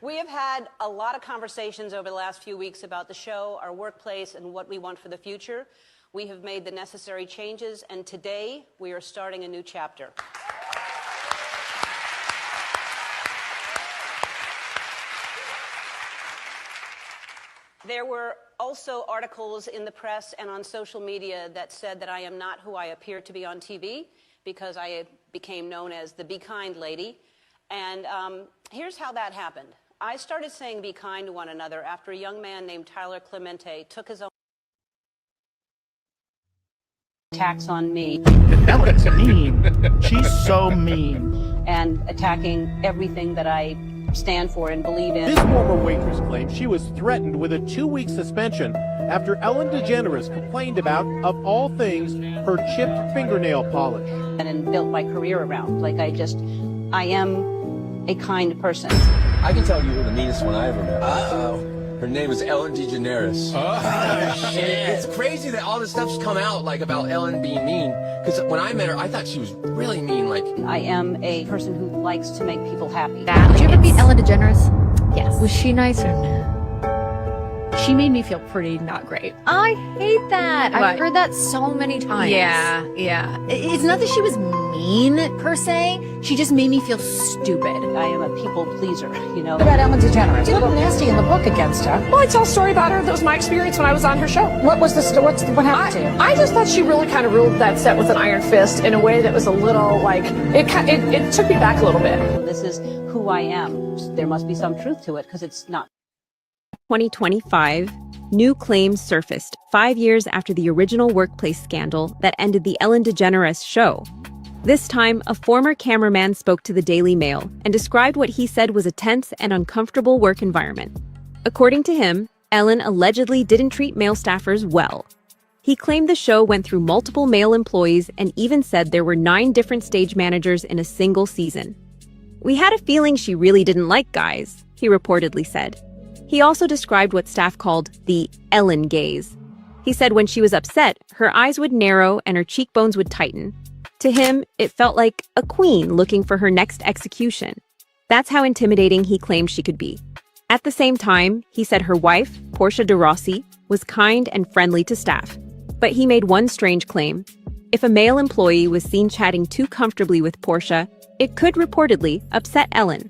We have had a lot of conversations over the last few weeks about the show, our workplace, and what we want for the future. We have made the necessary changes, and today we are starting a new chapter. There were also articles in the press and on social media that said that I am not who I appear to be on TV, because I became known as the Be Kind lady. And here's how that happened. I started saying be kind to one another after a young man named Tyler Clemente took his own attacks on me. Ellen's mean. She's so mean. And attacking everything that I stand for and believe in. This former waitress claims she was threatened with a 2-week suspension after Ellen DeGeneres complained about, of all things, her chipped fingernail polish. And built my career around. I am a kind person. I can tell you who the meanest one I ever met. Uh-oh. Her name is Ellen DeGeneres. Oh, shit. It's crazy that all this stuff's come out, like, about Ellen being mean. Because when I met her, I thought she was really mean. Like, I am a person who likes to make people happy. Did you ever meet Ellen DeGeneres? Yes. Was she nice or no? She made me feel pretty not great. I hate that. I've heard that so many times. Yeah. It's not that she was mean per se. She just made me feel stupid. I am a people pleaser, you know. What about Ellen DeGeneres? A little nasty in the book against her. Well, I tell a story about her. That was my experience when I was on her show. What happened to you? I just thought she really kind of ruled that set with an iron fist in a way that was a little like, it took me back a little bit. This is who I am. There must be some truth to it because it's not. 2025, new claims surfaced 5 years after the original workplace scandal that ended the Ellen DeGeneres show. This time, a former cameraman spoke to the Daily Mail and described what he said was a tense and uncomfortable work environment. According to him, Ellen allegedly didn't treat male staffers well. He claimed the show went through multiple male employees and even said there were 9 different stage managers in a single season. "We had a feeling she really didn't like guys," he reportedly said. He also described what staff called the Ellen gaze. He said when she was upset, her eyes would narrow and her cheekbones would tighten. To him, it felt like a queen looking for her next execution. That's how intimidating he claimed she could be. At the same time, he said her wife, Portia de Rossi, was kind and friendly to staff. But he made one strange claim. If a male employee was seen chatting too comfortably with Portia, it could reportedly upset Ellen.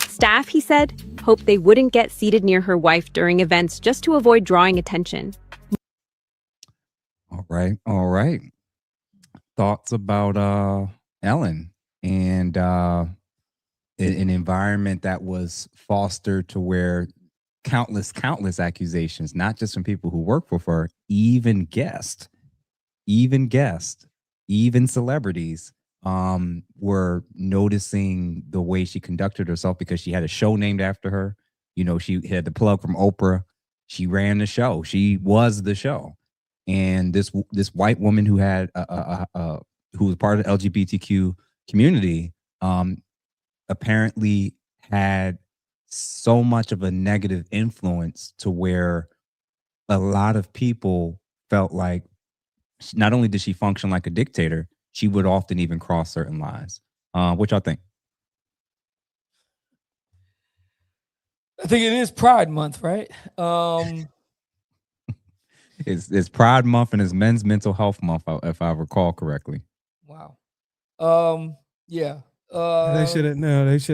Staff, he said, hoped they wouldn't get seated near her wife during events just to avoid drawing attention. All right. Thoughts about Ellen and an environment that was fostered to where countless accusations, not just from people who work for her, even guests, even celebrities were noticing the way she conducted herself because she had a show named after her. You know, she had the plug from Oprah. She ran the show. She was the show. And this white woman who had who was part of the LGBTQ community apparently had so much of a negative influence to where a lot of people felt like not only did she function like a dictator, she would often even cross certain lines. What y'all think? I think it is Pride Month, right? It's Pride Month and it's Men's Mental Health Month, if I recall correctly. Wow. Yeah. They should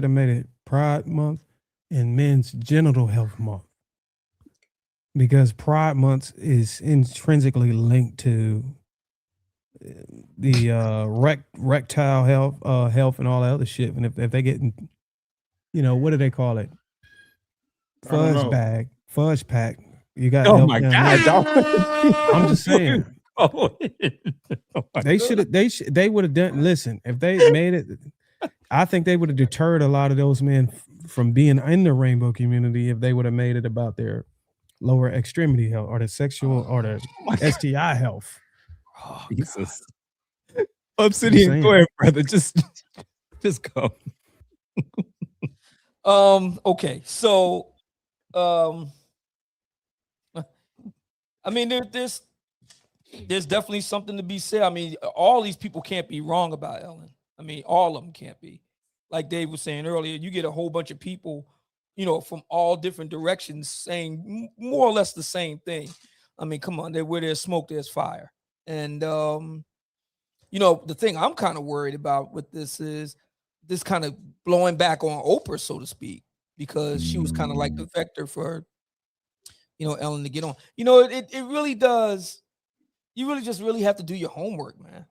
have made it Pride Month and Men's Genital Health Month. Because Pride Month is intrinsically linked to the rectile health and all that other shit. And if they get, what do they call it? Fudge pack. You got. Oh my God! I'm just saying. They would have done. Listen, if they made it, I think they would have deterred a lot of those men from being in the rainbow community if they would have made it about their lower extremity health or the sexual or the STI health. Oh, Jesus. Obsidian, go ahead, brother. Just go. Okay, so I mean, there's definitely something to be said. I mean, all these people can't be wrong about Ellen. I mean, all of them can't be. Like Dave was saying earlier, you get a whole bunch of people, from all different directions saying more or less the same thing. I mean, come on, where there's smoke, there's fire. And, the thing I'm kind of worried about with this is this kind of blowing back on Oprah, so to speak, because she was kind of like the vector for, Ellen to get on. It really does. You really just have to do your homework, man.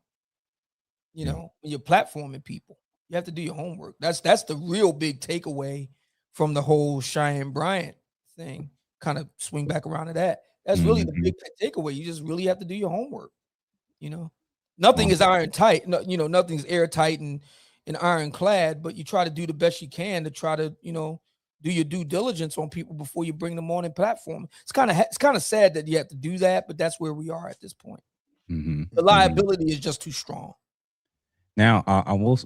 When you're platforming people, you have to do your homework. That's the real big takeaway from the whole Cheyenne Bryant thing. Kind of swing back around to that. That's really the big takeaway. You just really have to do your homework. Nothing is iron tight. No, nothing's airtight and ironclad, but you try to do the best you can to try to, do your due diligence on people before you bring them on a platform. It's kind of sad that you have to do that, but that's where we are at this point. The liability is just too strong. Now, I will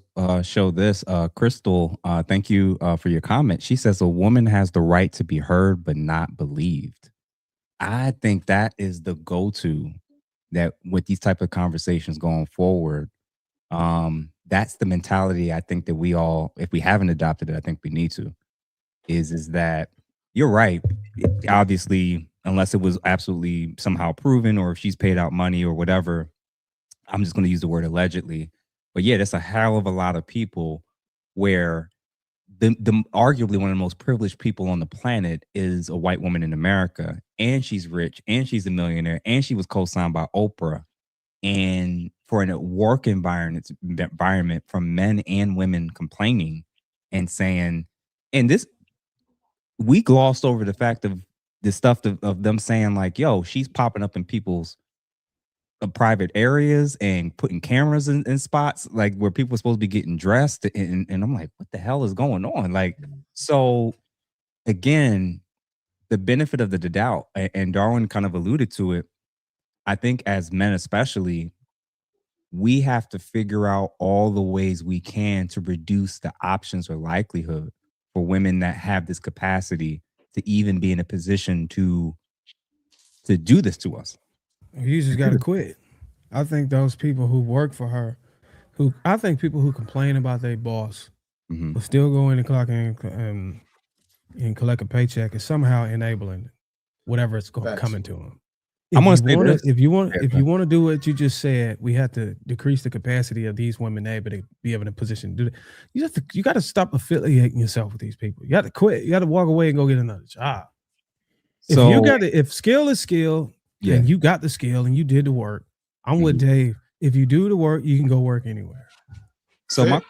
show this. Crystal, thank you for your comment. She says a woman has the right to be heard but not believed. I think that is the go-to that with these type of conversations going forward. That's the mentality I think that we all, if we haven't adopted it, I think we need to, is that you're right. Obviously, unless it was absolutely somehow proven or if she's paid out money or whatever, I'm just going to use the word allegedly. But yeah, that's a hell of a lot of people where the arguably one of the most privileged people on the planet is a white woman in America, and she's rich, and she's a millionaire, and she was co-signed by Oprah. And for a work environment from men and women complaining and saying, and this we glossed over the fact of the stuff of them saying like, yo, she's popping up in people's private areas and putting cameras in spots like where people are supposed to be getting dressed, and I'm like, what the hell is going on? Like, so again, the benefit of the doubt, and Darwin kind of alluded to it. I think as men especially, we have to figure out all the ways we can to reduce the options or likelihood for women that have this capacity to even be in a position to do this to us. You just got to quit. I think those people who work for her, I think people who complain about their boss, but still go in and clock in and collect a paycheck is somehow enabling whatever it's coming to them. If you want to do what you just said, we have to decrease the capacity of these women able to be able in a position to do that. You got to stop affiliating yourself with these people. You got to quit. You got to walk away and go get another job. So if skill is skill, and you got the skill and you did the work, I'm with Dave. If you do the work, you can go work anywhere. So my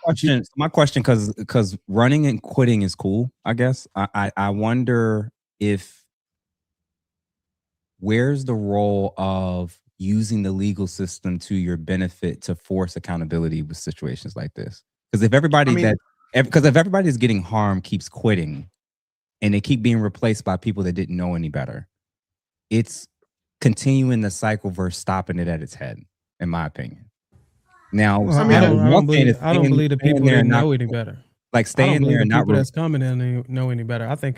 question, because running and quitting is cool, I guess. I wonder where's the role of using the legal system to your benefit to force accountability with situations like this? Because if everybody is getting harmed keeps quitting, and they keep being replaced by people that didn't know any better, it's continuing the cycle versus stopping it at its head, in my opinion. Now, I don't believe the people that know any better. Like staying there and not people that's coming in and know any better. I think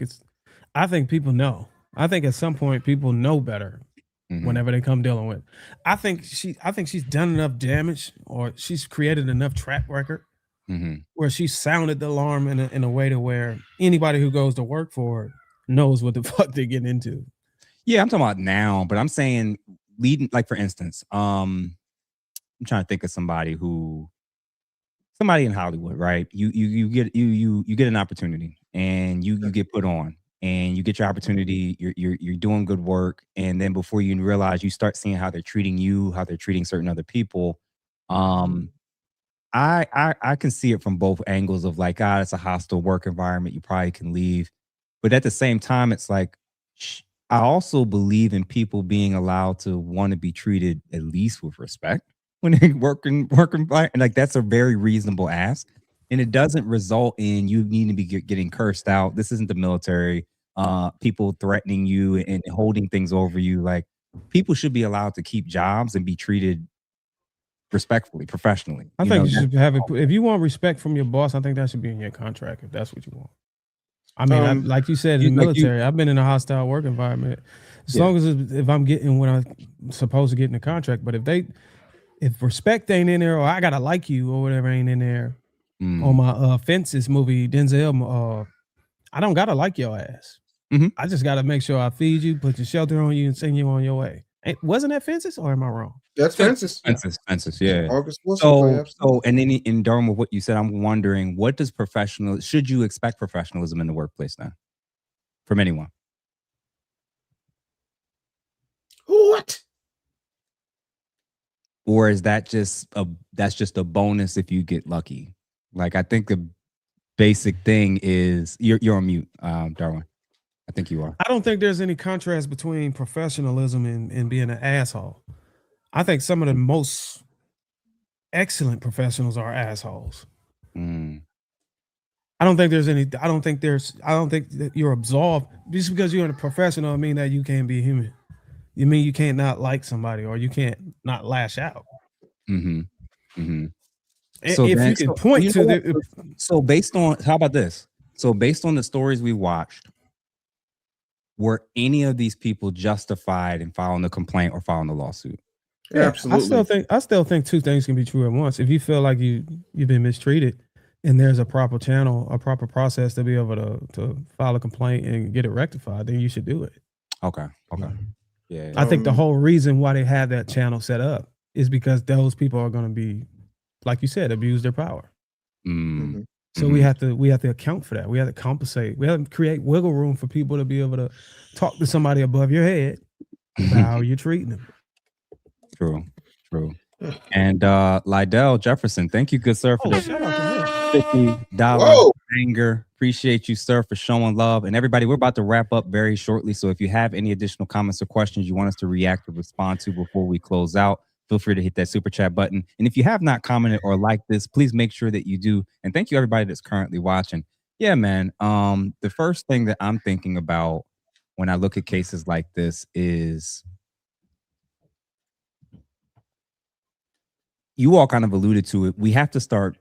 people know. I think at some point people know better whenever they come dealing with. I think she's done enough damage, or she's created enough track record where she sounded the alarm in a way to where anybody who goes to work for her knows what the fuck they're getting into. Yeah, I'm talking about now, but I'm saying leading, like for instance, I'm trying to think of somebody in Hollywood, right? You get an opportunity and you get put on and you get your opportunity, you're doing good work, and then before you realize, you start seeing how they're treating you, how they're treating certain other people. I can see it from both angles of like, it's a hostile work environment, you probably can leave. But at the same time, it's like, I also believe in people being allowed to want to be treated at least with respect when they working, and like that's a very reasonable ask, and it doesn't result in you needing to be getting cursed out. This isn't the military. People threatening you and holding things over you. Like, people should be allowed to keep jobs and be treated respectfully, professionally. I think you should have it. If you want respect from your boss, I think that should be in your contract if that's what you want. I mean, like you said, in the military, I've been in a hostile work environment. As long as if I'm getting what I'm supposed to get in the contract, but if respect ain't in there, or I gotta like you or whatever ain't in there, on my Fences movie, Denzel, I don't gotta like your ass. I just gotta make sure I feed you, put your shelter on you, and send you on your way. Wasn't that Fences, or am I wrong? That's Fences. Fences, yeah. August So, and then in Durham, with what you said, I'm wondering, what does should you expect professionalism in the workplace now from anyone? What? Or is that just a bonus if you get lucky? Like, I think the basic thing is you're on mute, Darwin. I think you are. I don't think there's any contrast between professionalism and being an asshole. I think some of the most excellent professionals are assholes. I don't think that you're absolved just because you're a professional. I mean that you can't be human. You mean you can't not like somebody, or you can't not lash out. So if you can point to so based on, how about this? So based on the stories we watched, were any of these people justified in filing the complaint or filing the lawsuit? Yeah, absolutely. I still think two things can be true at once. If you feel like you've been mistreated and there's a proper channel, a proper process to be able to file a complaint and get it rectified, then you should do it. Okay. Yeah. I think the whole reason why they have that channel set up is because those people are going to be like you said, abuse their power. Mm. So we have to account for that. We have to compensate. We have to create wiggle room for people to be able to talk to somebody above your head about how you're treating them. True. And Lydell Jefferson, thank you, good sir, for the Shout out to him. $50 banger. Appreciate you, sir, for showing love. And everybody, we're about to wrap up very shortly. So if you have any additional comments or questions you want us to react or respond to before we close out, feel free to hit that super chat button. And if you have not commented or liked this, please make sure that you do. And thank you, everybody that's currently watching. Yeah, man. The first thing that I'm thinking about when I look at cases like this is, you all kind of alluded to it. We have to start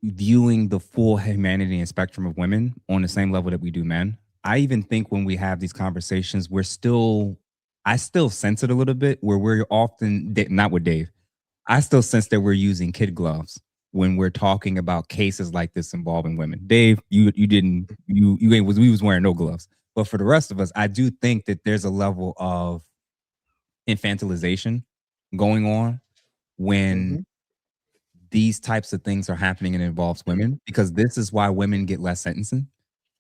viewing the full humanity and spectrum of women on the same level that we do men. I even think when we have these conversations, I still sense it a little bit where we're often, not with Dave, I still sense that we're using kid gloves when we're talking about cases like this involving women. Dave, we was wearing no gloves. But for the rest of us, I do think that there's a level of infantilization going on when these types of things are happening and it involves women, because this is why women get less sentencing.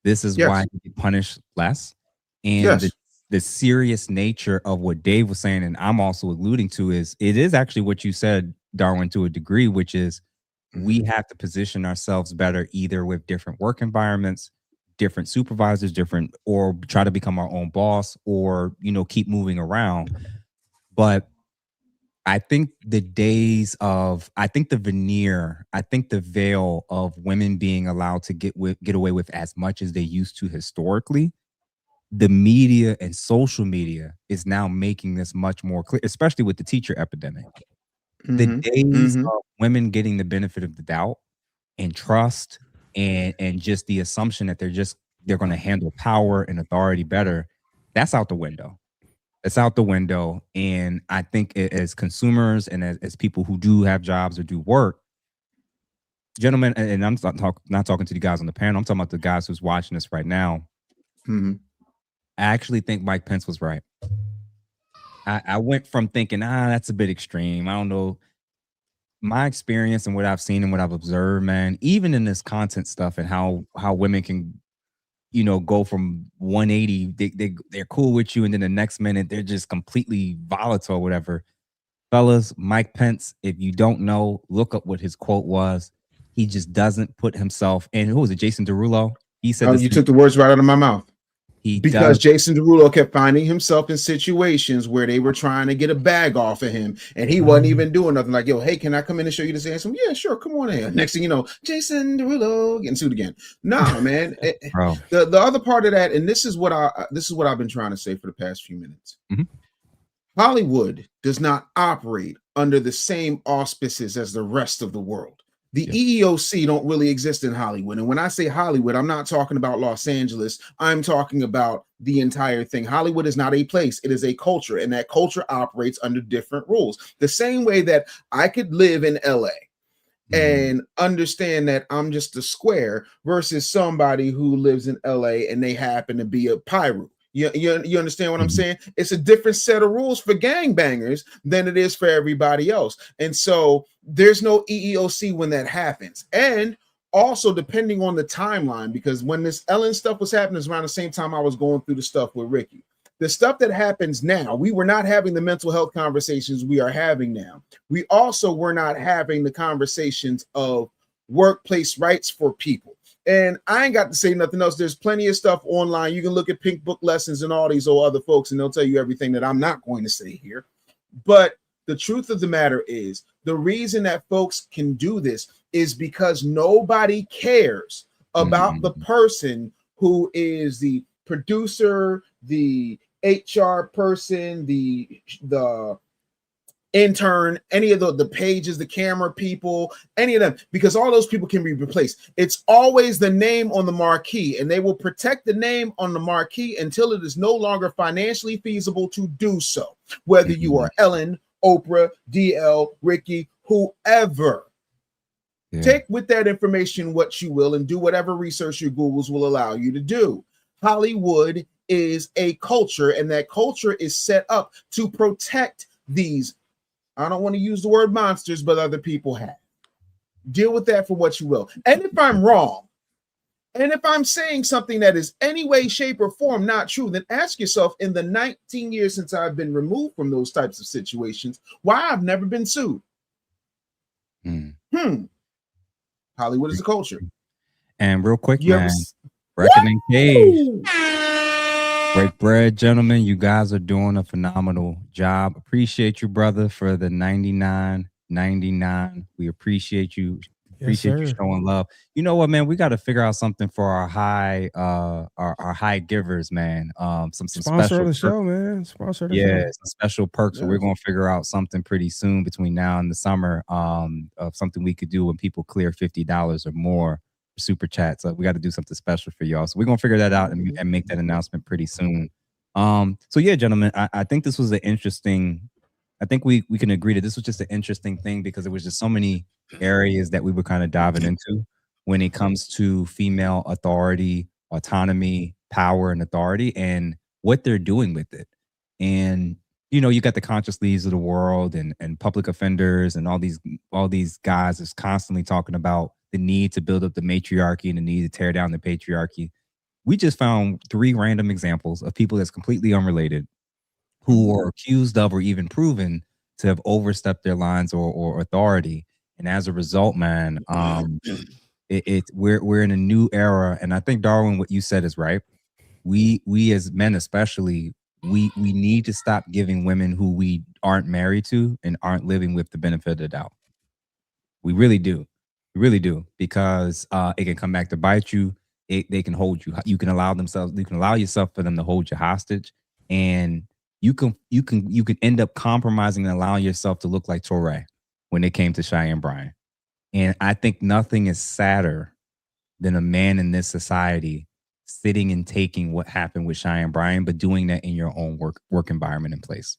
This is why they get punished less. And the serious nature of what Dave was saying, and I'm also alluding to, is it is actually what you said, Darwin, to a degree, which is we have to position ourselves better, either with different work environments, different supervisors, or try to become our own boss, or, keep moving around. But I think the veil of women being allowed to get away with as much as they used to historically, the media and social media is now making this much more clear, especially with the teacher epidemic. The days of women getting the benefit of the doubt and trust and just the assumption that they're going to handle power and authority better, that's out the window. It's out the window. And I think as consumers and as people who do have jobs or do work, gentlemen, and I'm not talking to the guys on the panel, I'm talking about the guys who's watching this right now. I actually think Mike Pence was right. I went from thinking, that's a bit extreme. I don't know. My experience and what I've seen and what I've observed, man, even in this content stuff and how women can, go from 180, they're cool with you, and then the next minute they're just completely volatile or whatever. Fellas, Mike Pence, if you don't know, look up what his quote was. He just doesn't put himself in. Who was it? Jason Derulo? He said, you took the words right out of my mouth. Because Jason Derulo kept finding himself in situations where they were trying to get a bag off of him, and he wasn't even doing nothing. Like, yo, hey, can I come in and show you this answer? Yeah, sure, come on in. Next thing you know, Jason Derulo getting sued again. Nah, man. The other part of that, and this is what I've been trying to say for the past few minutes. Hollywood does not operate under the same auspices as the rest of the world. The EEOC don't really exist in Hollywood. And when I say Hollywood, I'm not talking about Los Angeles. I'm talking about the entire thing. Hollywood is not a place. It is a culture. And that culture operates under different rules. The same way that I could live in LA and understand that I'm just a square versus somebody who lives in LA and they happen to be a pyro. You understand what I'm saying? It's a different set of rules for gangbangers than it is for everybody else. And so there's no EEOC when that happens. And also depending on the timeline, because when this Ellen stuff was happening, it's around the same time I was going through the stuff with Ricky. The stuff that happens now, we were not having the mental health conversations we are having now. We also were not having the conversations of workplace rights for people. And I ain't got to say nothing else. There's plenty of stuff online. You can look at Pink Book Lessons and all these other folks, and they'll tell you everything that I'm not going to say here. But the truth of the matter is, the reason that folks can do this is because nobody cares about the person who is the producer, the HR person, the intern, any of the pages, the camera people, any of them, because all those people can be replaced. It's always the name on the marquee, and they will protect the name on the marquee until it is no longer financially feasible to do so. Whether you are Ellen, Oprah, DL, Ricky, whoever. Take with that information what you will and do whatever research your Googles will allow you to do. Hollywood is a culture, and that culture is set up to protect these I don't want to use the word monsters, but other people have. Deal with that for what you will. And if I'm wrong, and if I'm saying something that is any way, shape, or form not true, then ask yourself, in the 19 years since I've been removed from those types of situations, why I've never been sued. Hollywood is a culture. And real quick, You man, ever Reckoning Cage. Woo! Break bread, gentlemen. You guys are doing a phenomenal job. Appreciate you, brother, for the 99.99. We appreciate you. Appreciate you showing love. You know what, man? We got to figure out something for our high high givers, man. Some Sponsor special of the show, man. Sponsor of the show. some special perks. So we're gonna figure out something pretty soon between now and the summer. Of something we could do when people clear $50 or more super chats. So we got to do something special for y'all. So we're gonna figure that out and make that announcement pretty soon. So yeah, gentlemen, I think this was an interesting. I think we can agree that this was just an interesting thing because there was just so many areas that we were kind of diving into when it comes to female authority, autonomy, power, and authority, and what they're doing with it. And you know, you got the conscious leads of the world and public offenders and all these guys is constantly talking about the need to build up the matriarchy and the need to tear down the patriarchy. We just found 3 random examples of people that's completely unrelated who are accused of or even proven to have overstepped their lines or authority. And as a result, man, we're in a new era. And I think, Darwin, what you said is right. We as men especially, we need to stop giving women who we aren't married to and aren't living with the benefit of the doubt. We really do. We really do, because it can come back to bite you. They can hold you. You can allow yourself for them to hold you hostage, and you can end up compromising and allowing yourself to look like Torre when it came to Cheyenne Bryan. And I think nothing is sadder than a man in this society sitting and taking what happened with Cheyenne Bryan, but doing that in your own work environment in place.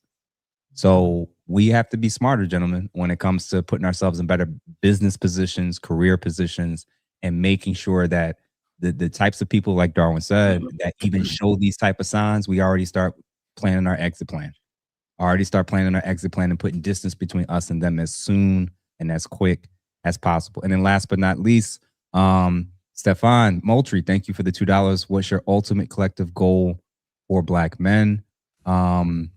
So we have to be smarter, gentlemen, when it comes to putting ourselves in better business positions, career positions, and making sure that the types of people, like Darwin said, that even show these type of signs, we already start planning our exit plan. And putting distance between us and them as soon and as quick as possible. And then last but not least, Stefan Moultrie, thank you for the $2. What's your ultimate collective goal for Black men? And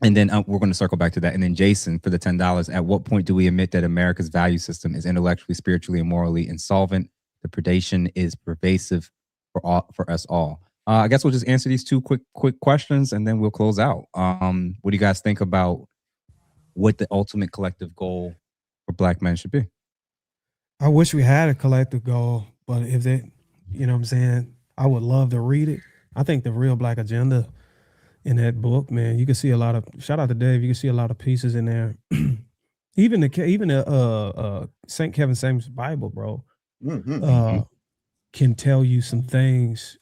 then we're going to circle back to that. And then Jason for the $10. At what point do we admit that America's value system is intellectually, spiritually, and morally insolvent? The predation is pervasive for us all. I guess we'll just answer these 2 quick questions and then we'll close out. What do you guys think about what the ultimate collective goal for Black men should be? I wish we had a collective goal, but if they, you know what I'm saying, I would love to read it. I think the Real Black Agenda in that book, man, you can see a lot of, shout out to Dave, you can see a lot of pieces in there. even the St. Kevin Samuel's Bible, bro, can tell you some things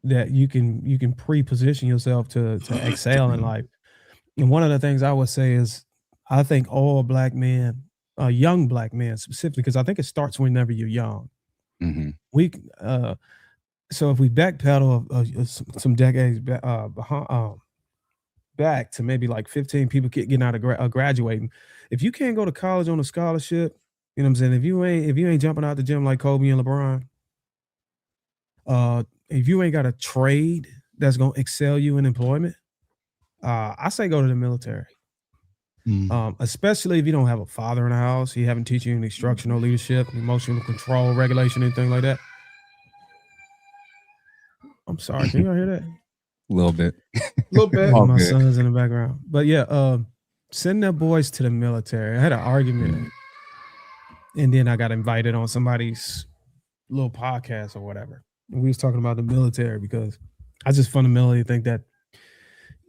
that you can pre-position yourself to excel in life. And one of the things I would say is, I think all Black men, young Black men specifically, because I think it starts whenever you're young. We so if we backpedal some decades back to maybe like 15 people getting out of graduating, if you can't go to college on a scholarship, you know what I'm saying, if you ain't jumping out the gym like Kobe and LeBron, if you ain't got a trade that's gonna excel you in employment, I say go to the military. Especially if you don't have a father in the house, he haven't teach you any instructional leadership, emotional control, regulation, anything like that. I'm sorry, can y'all hear that? A little bit. My son's in the background. But yeah, send their boys to the military. I had an argument, and then I got invited on somebody's little podcast or whatever. And we was talking about the military because I just fundamentally think that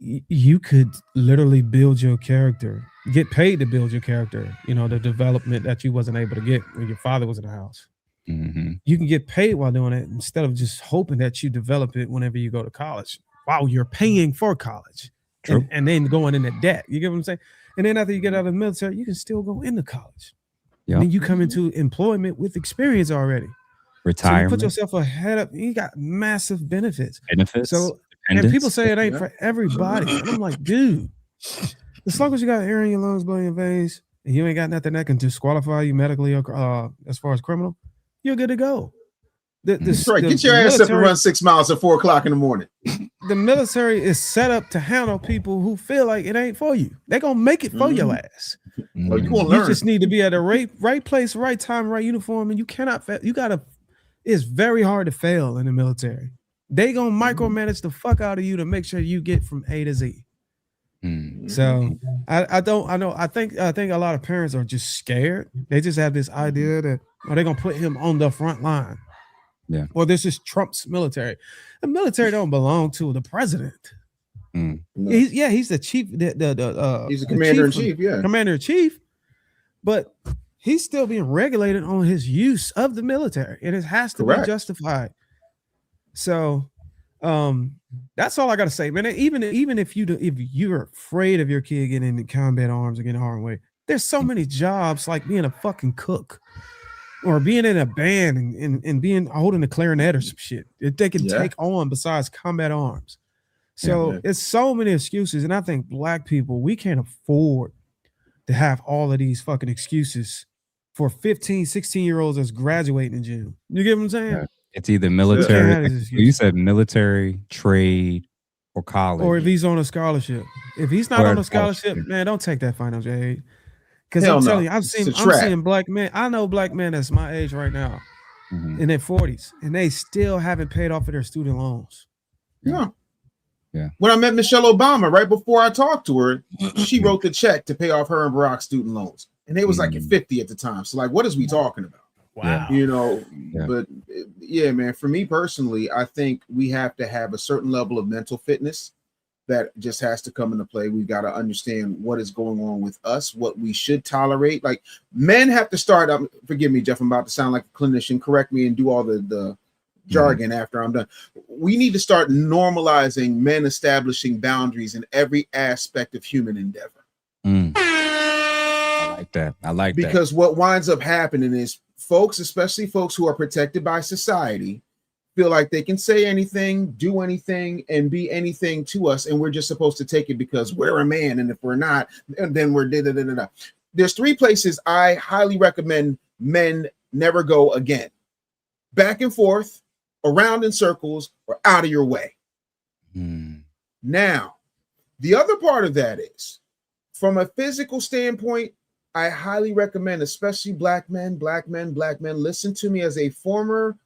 you could literally build your character, get paid to build your character, you know, the development that you wasn't able to get when your father was in the house. You can get paid while doing it instead of just hoping that you develop it whenever you go to college while you're paying for college and then going into debt. You get what I'm saying? And then after you get out of the military, you can still go into college. And then you come into employment with experience already. Retirement. So you put yourself ahead of, you got massive benefits. Benefits. So, and people say it ain't for everybody. And I'm like, dude, As long as you got air in your lungs, blood in your veins, and you ain't got nothing that can disqualify you medically or as far as criminal, you're good to go. That's right. Get your ass up and run 6 miles at 4 o'clock in the morning. The military is set up to handle people who feel like it ain't for you. They're gonna make it for your ass. Oh, you gonna learn. You just need to be at the right place, right time, right uniform, and you cannot fail. You gotta. It's very hard to fail in the military. They gonna micromanage the fuck out of you to make sure you get from A to Z. So I think a lot of parents are just scared. They just have this idea that they're gonna put him on the front line. Yeah. Well, this is Trump's military. The military don't belong to the president. No. He's the chief. He's the commander in chief. Yeah, commander in chief. But he's still being regulated on his use of the military, and it has to be justified. So, that's all I gotta say, man. Even if you're afraid of your kid getting into combat arms or getting harmed way, there's so many jobs like being a fucking cook. Or being in a band and being holding a clarinet or some shit that they can take on besides combat arms. So it's so many excuses. And I think black people, we can't afford to have all of these fucking excuses for 15, 16-year-olds that's graduating in June. You get what I'm saying? Yeah. It's either military, you said military, trade, or college. Or if he's on a scholarship. If he's not on a scholarship, man, don't take that financial aid. Because I'm telling you, I'm seeing black men. I know black men that's my age right now, in their 40s, and they still haven't paid off of their student loans. Yeah. When I met Michelle Obama, right before I talked to her, she wrote the check to pay off her and Barack's student loans, and they was like at 50 at the time. So, like, what is we talking about? Wow. You know, but yeah, man. For me personally, I think we have to have a certain level of mental fitness. That just has to come into play. We've got to understand what is going on with us, what we should tolerate. Like men have to start. Forgive me, Jeff. I'm about to sound like a clinician. Correct me and do all the jargon after I'm done. We need to start normalizing men establishing boundaries in every aspect of human endeavor. I like that. Because what winds up happening is folks, especially folks who are protected by society, feel like they can say anything, do anything, and be anything to us, and we're just supposed to take it because we're a man, and if we're not, then we're da-da-da-da-da. There's 3 places I highly recommend men never go again. Back and forth, around in circles, or out of your way. Now, the other part of that is, from a physical standpoint, I highly recommend, especially black men, listen to me as a former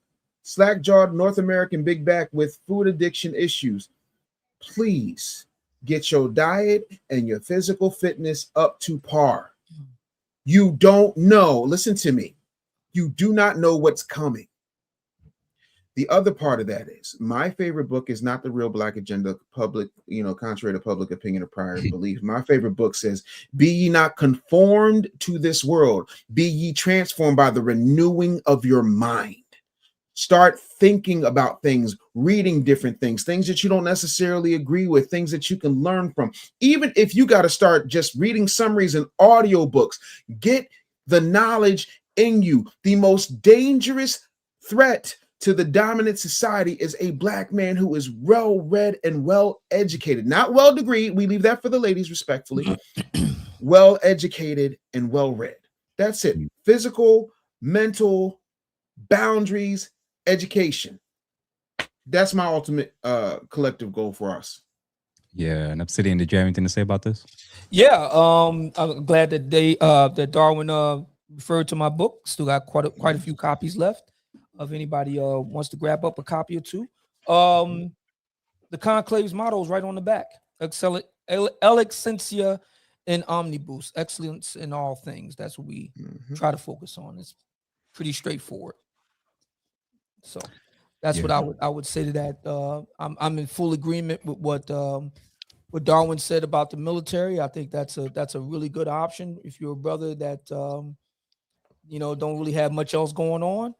slack-jawed North American big back with food addiction issues. Please get your diet and your physical fitness up to par. You don't know. Listen to me. You do not know what's coming. The other part of that is my favorite book is not The Real Black Agenda, public, contrary to public opinion or prior belief. My favorite book says, "Be ye not conformed to this world, be ye transformed by the renewing of your mind." Start thinking about things, reading different things that you don't necessarily agree with, things that you can learn from. Even if you got to start just reading summaries and audiobooks, get the knowledge in you. The most dangerous threat to the dominant society is a black man who is well-read and well-educated. Not well-degreed. We leave that for the ladies, respectfully. Well-educated and well-read. That's it. Physical, mental, boundaries, education. That's my ultimate collective goal for us. Yeah, and Obsidian, did you have anything to say about this? Yeah, I'm glad that that Darwin referred to my book. Still got quite a few copies left. If anybody wants to grab up a copy or two. The Conclave's motto is right on the back: Excellentia in omnibus, excellence in all things. That's what we try to focus on. It's pretty straightforward. So that's what I would say to that. I'm in full agreement with what Darwin said about the military. I think that's a really good option if you're a brother that don't really have much else going on.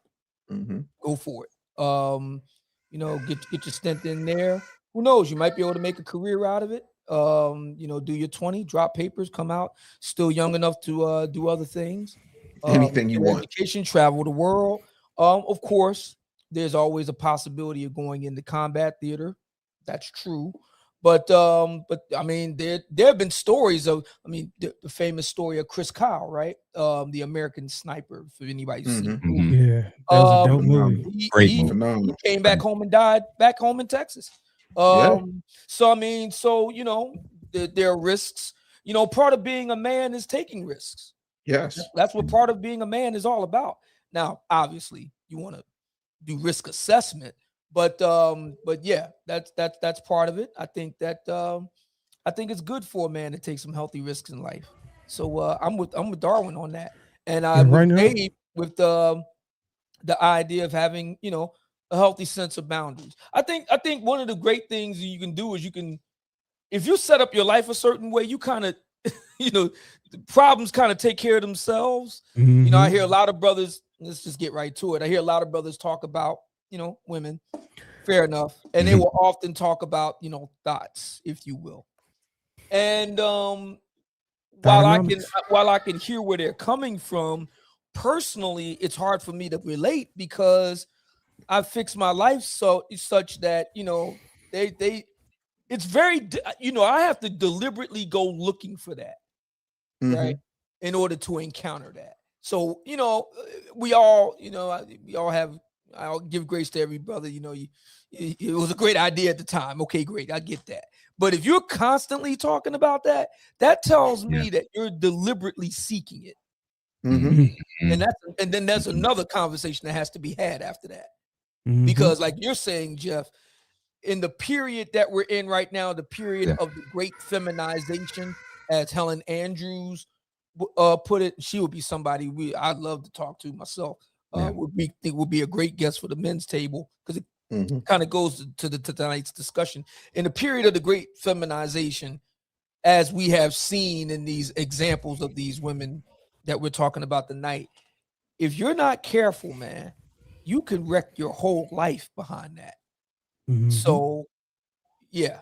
Go for it. Get your stint in there. Who knows? You might be able to make a career out of it. Do your 20, drop papers, come out, still young enough to do other things. Anything you want. Education, travel the world. Of course, there's always a possibility of going into combat theater. That's true. But I mean, there have been stories of, I mean, the famous story of Chris Kyle, right? The American Sniper, for anybody's seen. Yeah, that was a dope movie. He came back home and died back home in Texas. So I mean, so you know, there are risks. You know, part of being a man is taking risks. Yes, that's what part of being a man is all about. Now, obviously, you want to do risk assessment, but yeah, that's part of it. I think it's good for a man to take some healthy risks in life. So I'm with Darwin on that, and I'm right with now, Dave with the idea of having, you know, a healthy sense of boundaries. I think one of the great things you can do is if you set up your life a certain way, you kind of you know, the problems kind of take care of themselves. You know, I hear a lot of brothers, let's just get right to it. I hear a lot of brothers talk about, you know, women, fair enough. And they will often talk about, you know, thoughts, if you will. And while I can hear where they're coming from, personally, it's hard for me to relate because I fixed my life such that, you know, it's very, you know, I have to deliberately go looking for that. Right, in order to encounter that. So, you know, we all have, I'll give grace to every brother, you know, it was a great idea at the time. Okay, great, I get that. But if you're constantly talking about that, that tells me that you're deliberately seeking it. And then there's another conversation that has to be had after that. Because like you're saying, Jeff, in the period that we're in right now, the period of the great feminization, as Helen Andrews put it, she would be somebody I'd love to talk to myself. Would be a great guest for the men's table, because it kind of goes to tonight's discussion. In the period of the great feminization, as we have seen in these examples of these women that we're talking about tonight, if you're not careful, man, you can wreck your whole life behind that. So, yeah,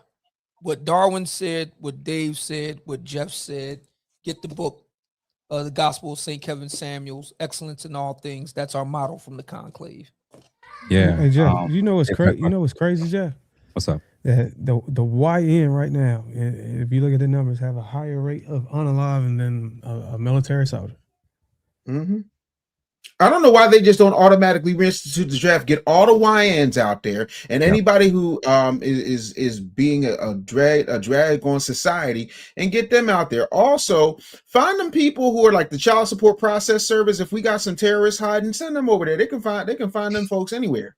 what Darwin said, what Dave said, what Jeff said, get the book, The Gospel of St. Kevin Samuel's, Excellence in All Things. That's our motto from the conclave. Yeah. Hey, Jeff, you know what's crazy? You know what's crazy, Jeff? What's up? That the YN right now, if you look at the numbers, have a higher rate of unalive than a military soldier. I don't know why they just don't automatically reinstitute the draft. Get all the YNs out there, and anybody who is being a drag on society, and get them out there. Also, find them people who are like the child support process service. If we got some terrorists hiding, send them over there. They can find them folks anywhere.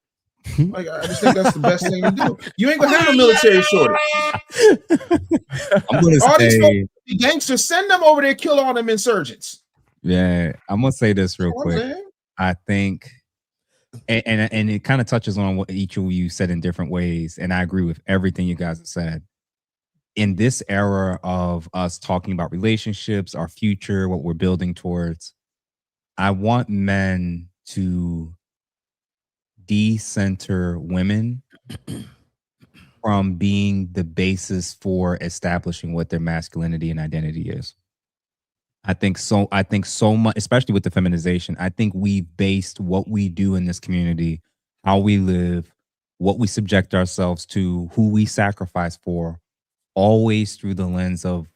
Like, I just think that's the best thing to do. You ain't gonna have no military shortage. I'm gonna all say, these folks, the gangsters, send them over there, kill all them insurgents. Yeah, I'm gonna say this real quick. I think, and it kind of touches on what each of you said in different ways, and I agree with everything you guys have said. In this era of us talking about relationships, our future, what we're building towards, I want men to decenter women from being the basis for establishing what their masculinity and identity is. I think so much, especially with the feminization. I think we based what we do in this community, how we live, what we subject ourselves to, who we sacrifice for, always through the lens of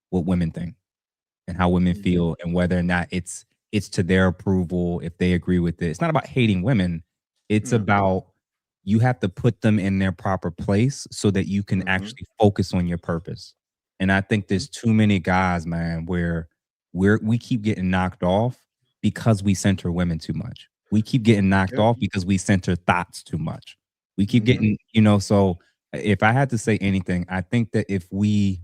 what women think and how women feel, and whether or not it's to their approval, if they agree with it. It's not about hating women. It's about, you have to put them in their proper place so that you can actually focus on your purpose. And I think there's too many guys, man, where we keep getting knocked off because we center women too much. We keep getting knocked off because we center thoughts too much. We keep getting, you know, so if I had to say anything, I think that if we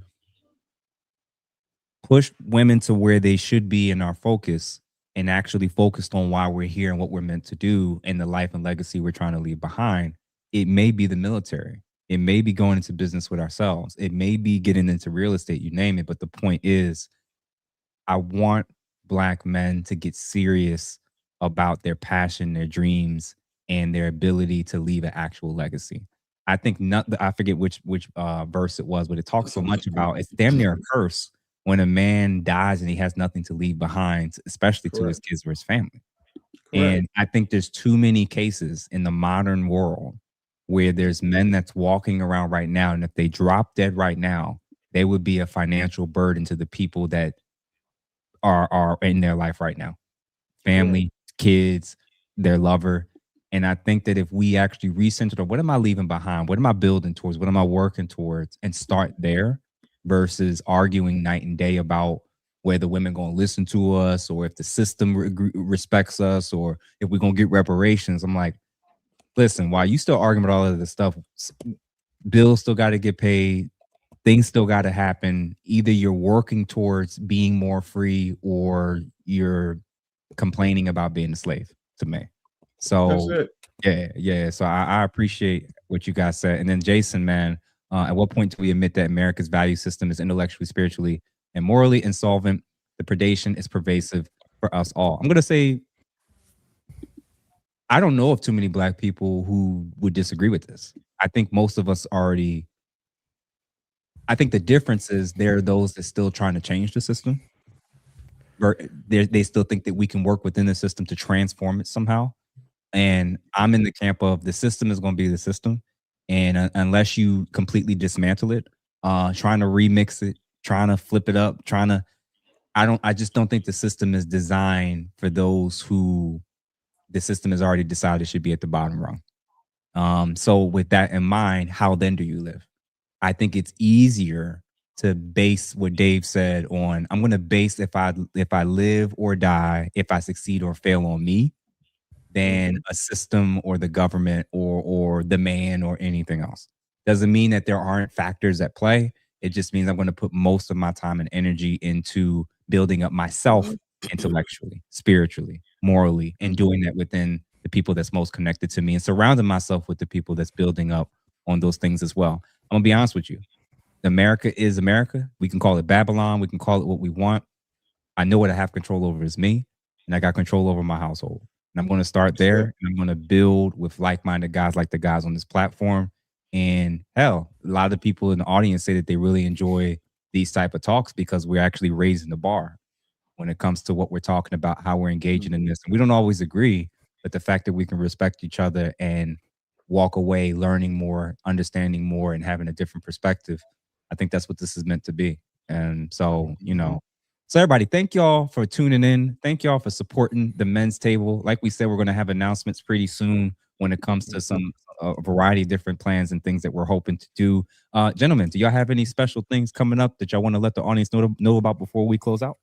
push women to where they should be in our focus, and actually focused on why we're here and what we're meant to do and the life and legacy we're trying to leave behind, it may be the military. It may be going into business with ourselves. It may be getting into real estate, you name it. But the point is, I want Black men to get serious about their passion, their dreams, and their ability to leave an actual legacy. I think I forget which verse it was, but it talks so much about, it's damn near a curse when a man dies and he has nothing to leave behind, especially to his kids or his family. And I think there's too many cases in the modern world where there's men that's walking around right now, and if they drop dead right now, they would be a financial burden to the people that are in their life right now. Family, kids, their lover. And I think that if we actually recenter, what am I leaving behind? What am I building towards? What am I working towards? And start there versus arguing night and day about whether women going to listen to us or if the system respects us or if we're going to get reparations. I'm like, listen, while you still arguing about all of this stuff, bills still got to get paid. Things still got to happen. Either you're working towards being more free or you're complaining about being a slave to me. So yeah. So I appreciate what you guys said. And then Jason, man, at what point do we admit that America's value system is intellectually, spiritually, and morally insolvent? The predation is pervasive for us all. I'm gonna say I don't know of too many Black people who would disagree with this. I think most of us already. I think the difference is there are those that still trying to change the system. They still think that we can work within the system to transform it somehow. And I'm in the camp of the system is going to be the system. And unless you completely dismantle it, trying to remix it, trying to flip it up, I just don't think the system is designed for those who the system has already decided should be at the bottom rung. So with that in mind, how then do you live? I think it's easier to base what Dave said on. I'm going to base if I live or die, if I succeed or fail on me, than a system or the government or the man or anything else. Doesn't mean that there aren't factors at play. It just means I'm going to put most of my time and energy into building up myself intellectually, spiritually, morally, and doing that within the people that's most connected to me and surrounding myself with the people that's building up on those things as well. I'm gonna be honest with you. America is America. We can call it Babylon. We can call it what we want. I know what I have control over is me, and I got control over my household. And I'm going to start there, and I'm going to build with like-minded guys like the guys on this platform. And hell, a lot of the people in the audience say that they really enjoy these type of talks because we're actually raising the bar when it comes to what we're talking about, how we're engaging in this. And we don't always agree, but the fact that we can respect each other and walk away learning more, understanding more, and having a different perspective, I think that's what this is meant to be. And so, so everybody, thank y'all for tuning in. Thank y'all for supporting the men's table. Like we said, we're going to have announcements pretty soon when it comes to some a variety of different plans and things that we're hoping to do. Gentlemen, do y'all have any special things coming up that y'all want to let the audience know about before we close out?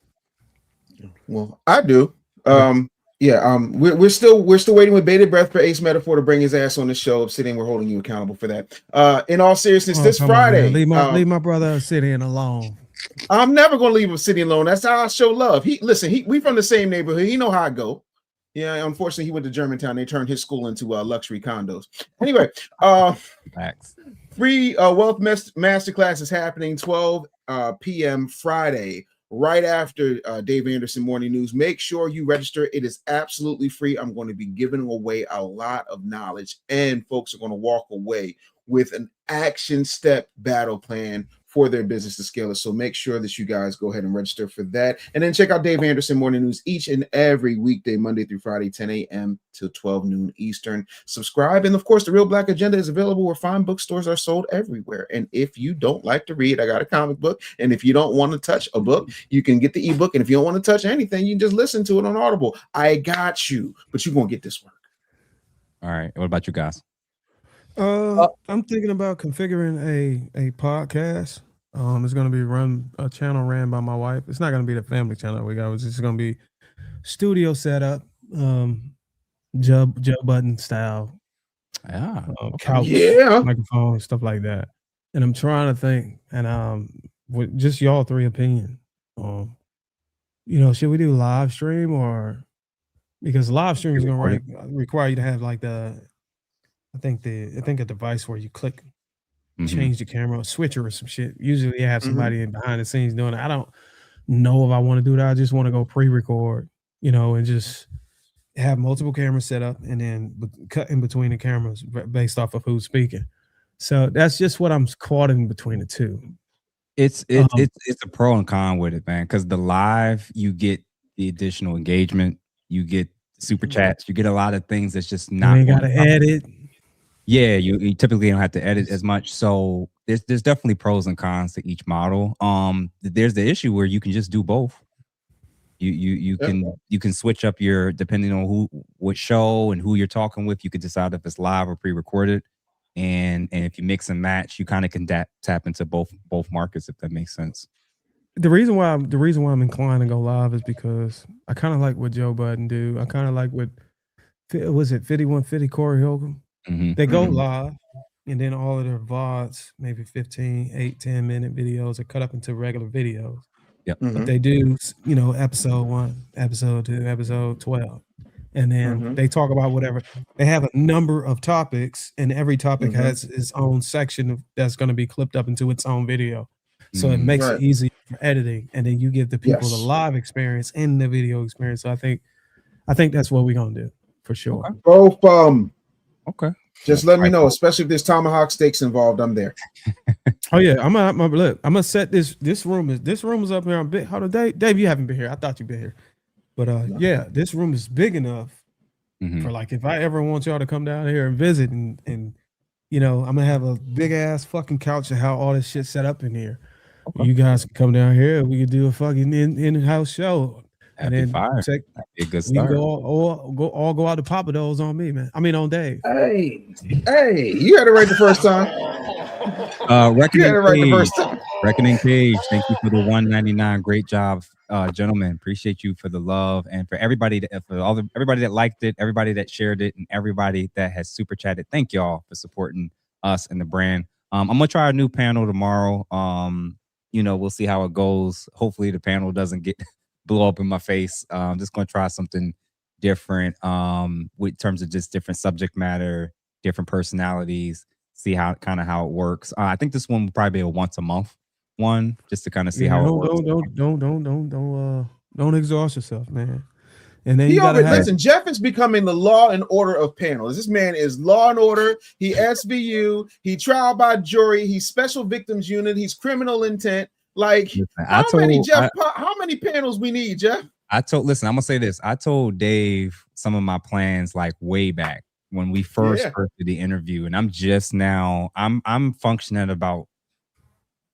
Well, I do. We're still waiting with bated breath for Ace Metaphor to bring his ass on the show. Obsidian, we're holding you accountable for that. In all seriousness, this Friday, leave my brother Obsidian alone. I'm never gonna leave Obsidian alone. That's how I show love. We from the same neighborhood. He know how I go. Yeah, unfortunately, he went to Germantown. They turned his school into luxury condos. Anyway, free wealth masterclass is happening 12 p.m. Friday. Right after Dave Anderson Morning News. Make sure you register. It is absolutely free. I'm going to be giving away a lot of knowledge, and folks are going to walk away with an action step battle plan for their business to scale it. So make sure that you guys go ahead and register for that. And then check out Dave Anderson Morning News each and every weekday, Monday through Friday, 10 a.m. till 12 noon Eastern. Subscribe. And of course, The Real Black Agenda is available where fine bookstores are sold everywhere. And if you don't like to read, I got a comic book. And if you don't want to touch a book, you can get the ebook. And if you don't want to touch anything, you can just listen to it on Audible. I got you, but you're going to get this work. All right. What about you guys? I'm thinking about configuring a podcast. It's going to be a channel ran by my wife. It's not going to be the family channel we got. It's just going to be studio setup, Joe Button style, couch, microphone, stuff like that. And I'm trying to think, and with just y'all three opinion. Should we do live stream or because live stream is going to require you to have like I think a device where you click. Change the camera, switcher or some shit. Usually you have somebody behind the scenes doing it. I don't know if I want to do that. I just want to go pre-record, and just have multiple cameras set up and then cut in between the cameras based off of who's speaking. So that's just what I'm caught in between the two. It's a pro and con with it, man. Because the live, you get the additional engagement, you get super chats, you get a lot of things that's just not. You got to edit. Yeah, you typically don't have to edit as much. So there's definitely pros and cons to each model. There's the issue where you can just do both. You can switch up your depending on what show and who you're talking with. You can decide if it's live or pre-recorded, and if you mix and match, you kind of can tap into both markets if that makes sense. The reason why I'm inclined to go live is because I kind of like what Joe Budden do. I kind of like what was it 5150 Corey Holcomb. They go live, and then all of their VODs, maybe 15, 8, 10-minute videos are cut up into regular videos. Yep. But they do, you know, episode 1, episode 2, episode 12. And then they talk about whatever. They have a number of topics, and every topic has its own section that's going to be clipped up into its own video. So it makes it easy for editing, and then you give the people the live experience and the video experience. So I think that's what we're gonna do for sure. Both okay. Just let me know, especially if there's tomahawk steaks involved. I'm there. Oh yeah, I'm gonna set this room is up here on big. Hold on, Dave, you haven't been here. I thought you'd been here, but yeah, this room is big enough for like if I ever want y'all to come down here and visit, and you know I'm gonna have a big ass fucking couch and how all this shit set up in here. You guys can come down here. We could do a fucking in-house show. That'd be fire. That'd be a good start. We go out to Papa Do's on me, man. I mean on Dave. Hey, you had it right the first time. Reckoning Cage, thank you for the $1.99. Great job, gentlemen. Appreciate you for the love and for everybody everybody that liked it, everybody that shared it, and everybody that has super chatted. Thank y'all for supporting us and the brand. I'm gonna try a new panel tomorrow. You know, we'll see how it goes. Hopefully the panel doesn't get blow up in my face. I'm just going to try something different with terms of just different subject matter, different personalities, see how it works. I think this one will probably be a once a month one just to kind of see how it works. Don't exhaust yourself, man. And then listen, Jeff is becoming the law and order of panels. This man is law and order. He SVU. He trial by jury. He's special victims unit. He's criminal intent. Like how many panels we need, Jeff? Listen, I'm gonna say this. I told Dave some of my plans like way back when we first did the interview, and I'm just now I'm functioning at about,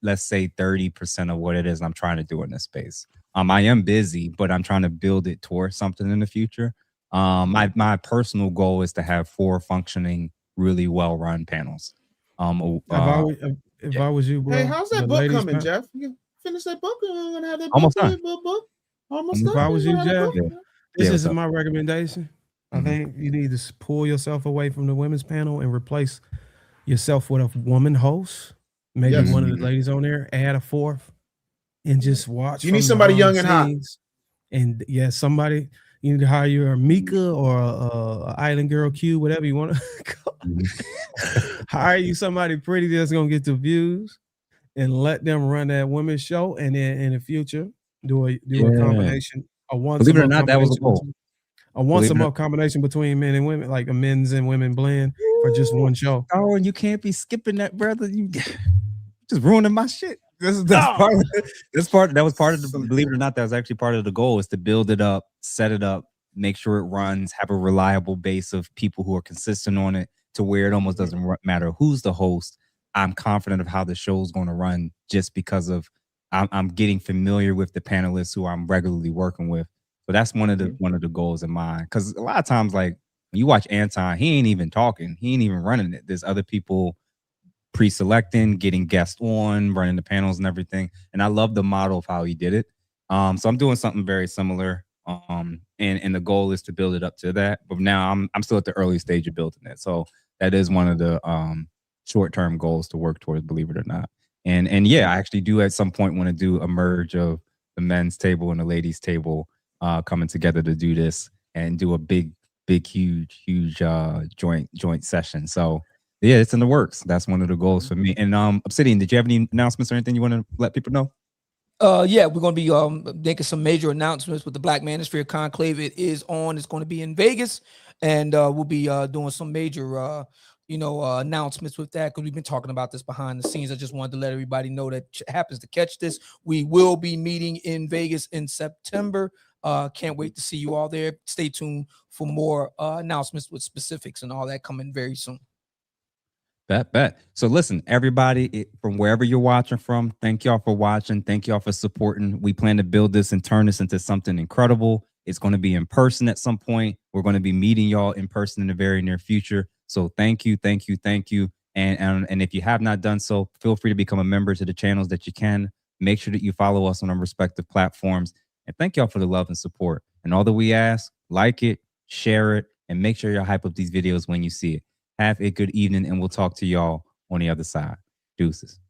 let's say, 30% of what it is I'm trying to do in this space. I am busy, but I'm trying to build it towards something in the future. My personal goal is to have 4 functioning, really well-run panels. If I was you, bro. Hey, how's that book coming, Jeff? You finish that book? I'm gonna have that almost book. done. Almost done. If I was you, Jeff, this is up? my recommendation. I think you need to pull yourself away from the women's panel and replace yourself with a woman host. Maybe one of the ladies on there, add a 4th. And just watch. You need somebody young and hot. And somebody you need to hire you a Mika or a Island Girl Q, whatever you want to call. Hire you somebody pretty that's gonna get the views, and let them run that women's show. And then in the future, do a combination. A once Believe it or not, that was a goal. A once a month combination between men and women, like a men's and women blend for just one show. Oh, and you can't be skipping that, brother. You just ruining my shit. That was part of the, believe it or not, that was actually part of the goal, is to build it up, set it up, make sure it runs, have a reliable base of people who are consistent on it, to where it almost doesn't matter who's the host. I'm confident of how the show's going to run just because of I'm getting familiar with the panelists who I'm regularly working with. So that's one of the goals of mine. Because a lot of times, like when you watch Anton, he ain't even talking, he ain't even running it. There's other people pre-selecting, getting guests on, running the panels and everything. And I love the model of how he did it. So I'm doing something very similar. And the goal is to build it up to that. But now I'm still at the early stage of building it. So that is one of the short-term goals to work towards, believe it or not. And yeah, I actually do at some point want to do a merge of the men's table and the ladies' table coming together to do this and do a big, huge joint session. So yeah, it's in the works. That's one of the goals for me. And Obsidian, did you have any announcements or anything you want to let people know? Yeah, we're going to be making some major announcements with the Black Manosphere Conclave. It is on. It's going to be in Vegas, and we'll be doing some major, announcements with that, because we've been talking about this behind the scenes. I just wanted to let everybody know that happens to catch this. We will be meeting in Vegas in September. Can't wait to see you all there. Stay tuned for more announcements with specifics and all that coming very soon. Bet. So listen, everybody, from wherever you're watching from, thank y'all for watching. Thank y'all for supporting. We plan to build this and turn this into something incredible. It's going to be in person at some point. We're going to be meeting y'all in person in the very near future. So thank you. And if you have not done so, feel free to become a member to the channels that you can. Make sure that you follow us on our respective platforms. And thank y'all for the love and support. And all that we ask, like it, share it, and make sure you hype up these videos when you see it. Have a good evening, and we'll talk to y'all on the other side. Deuces.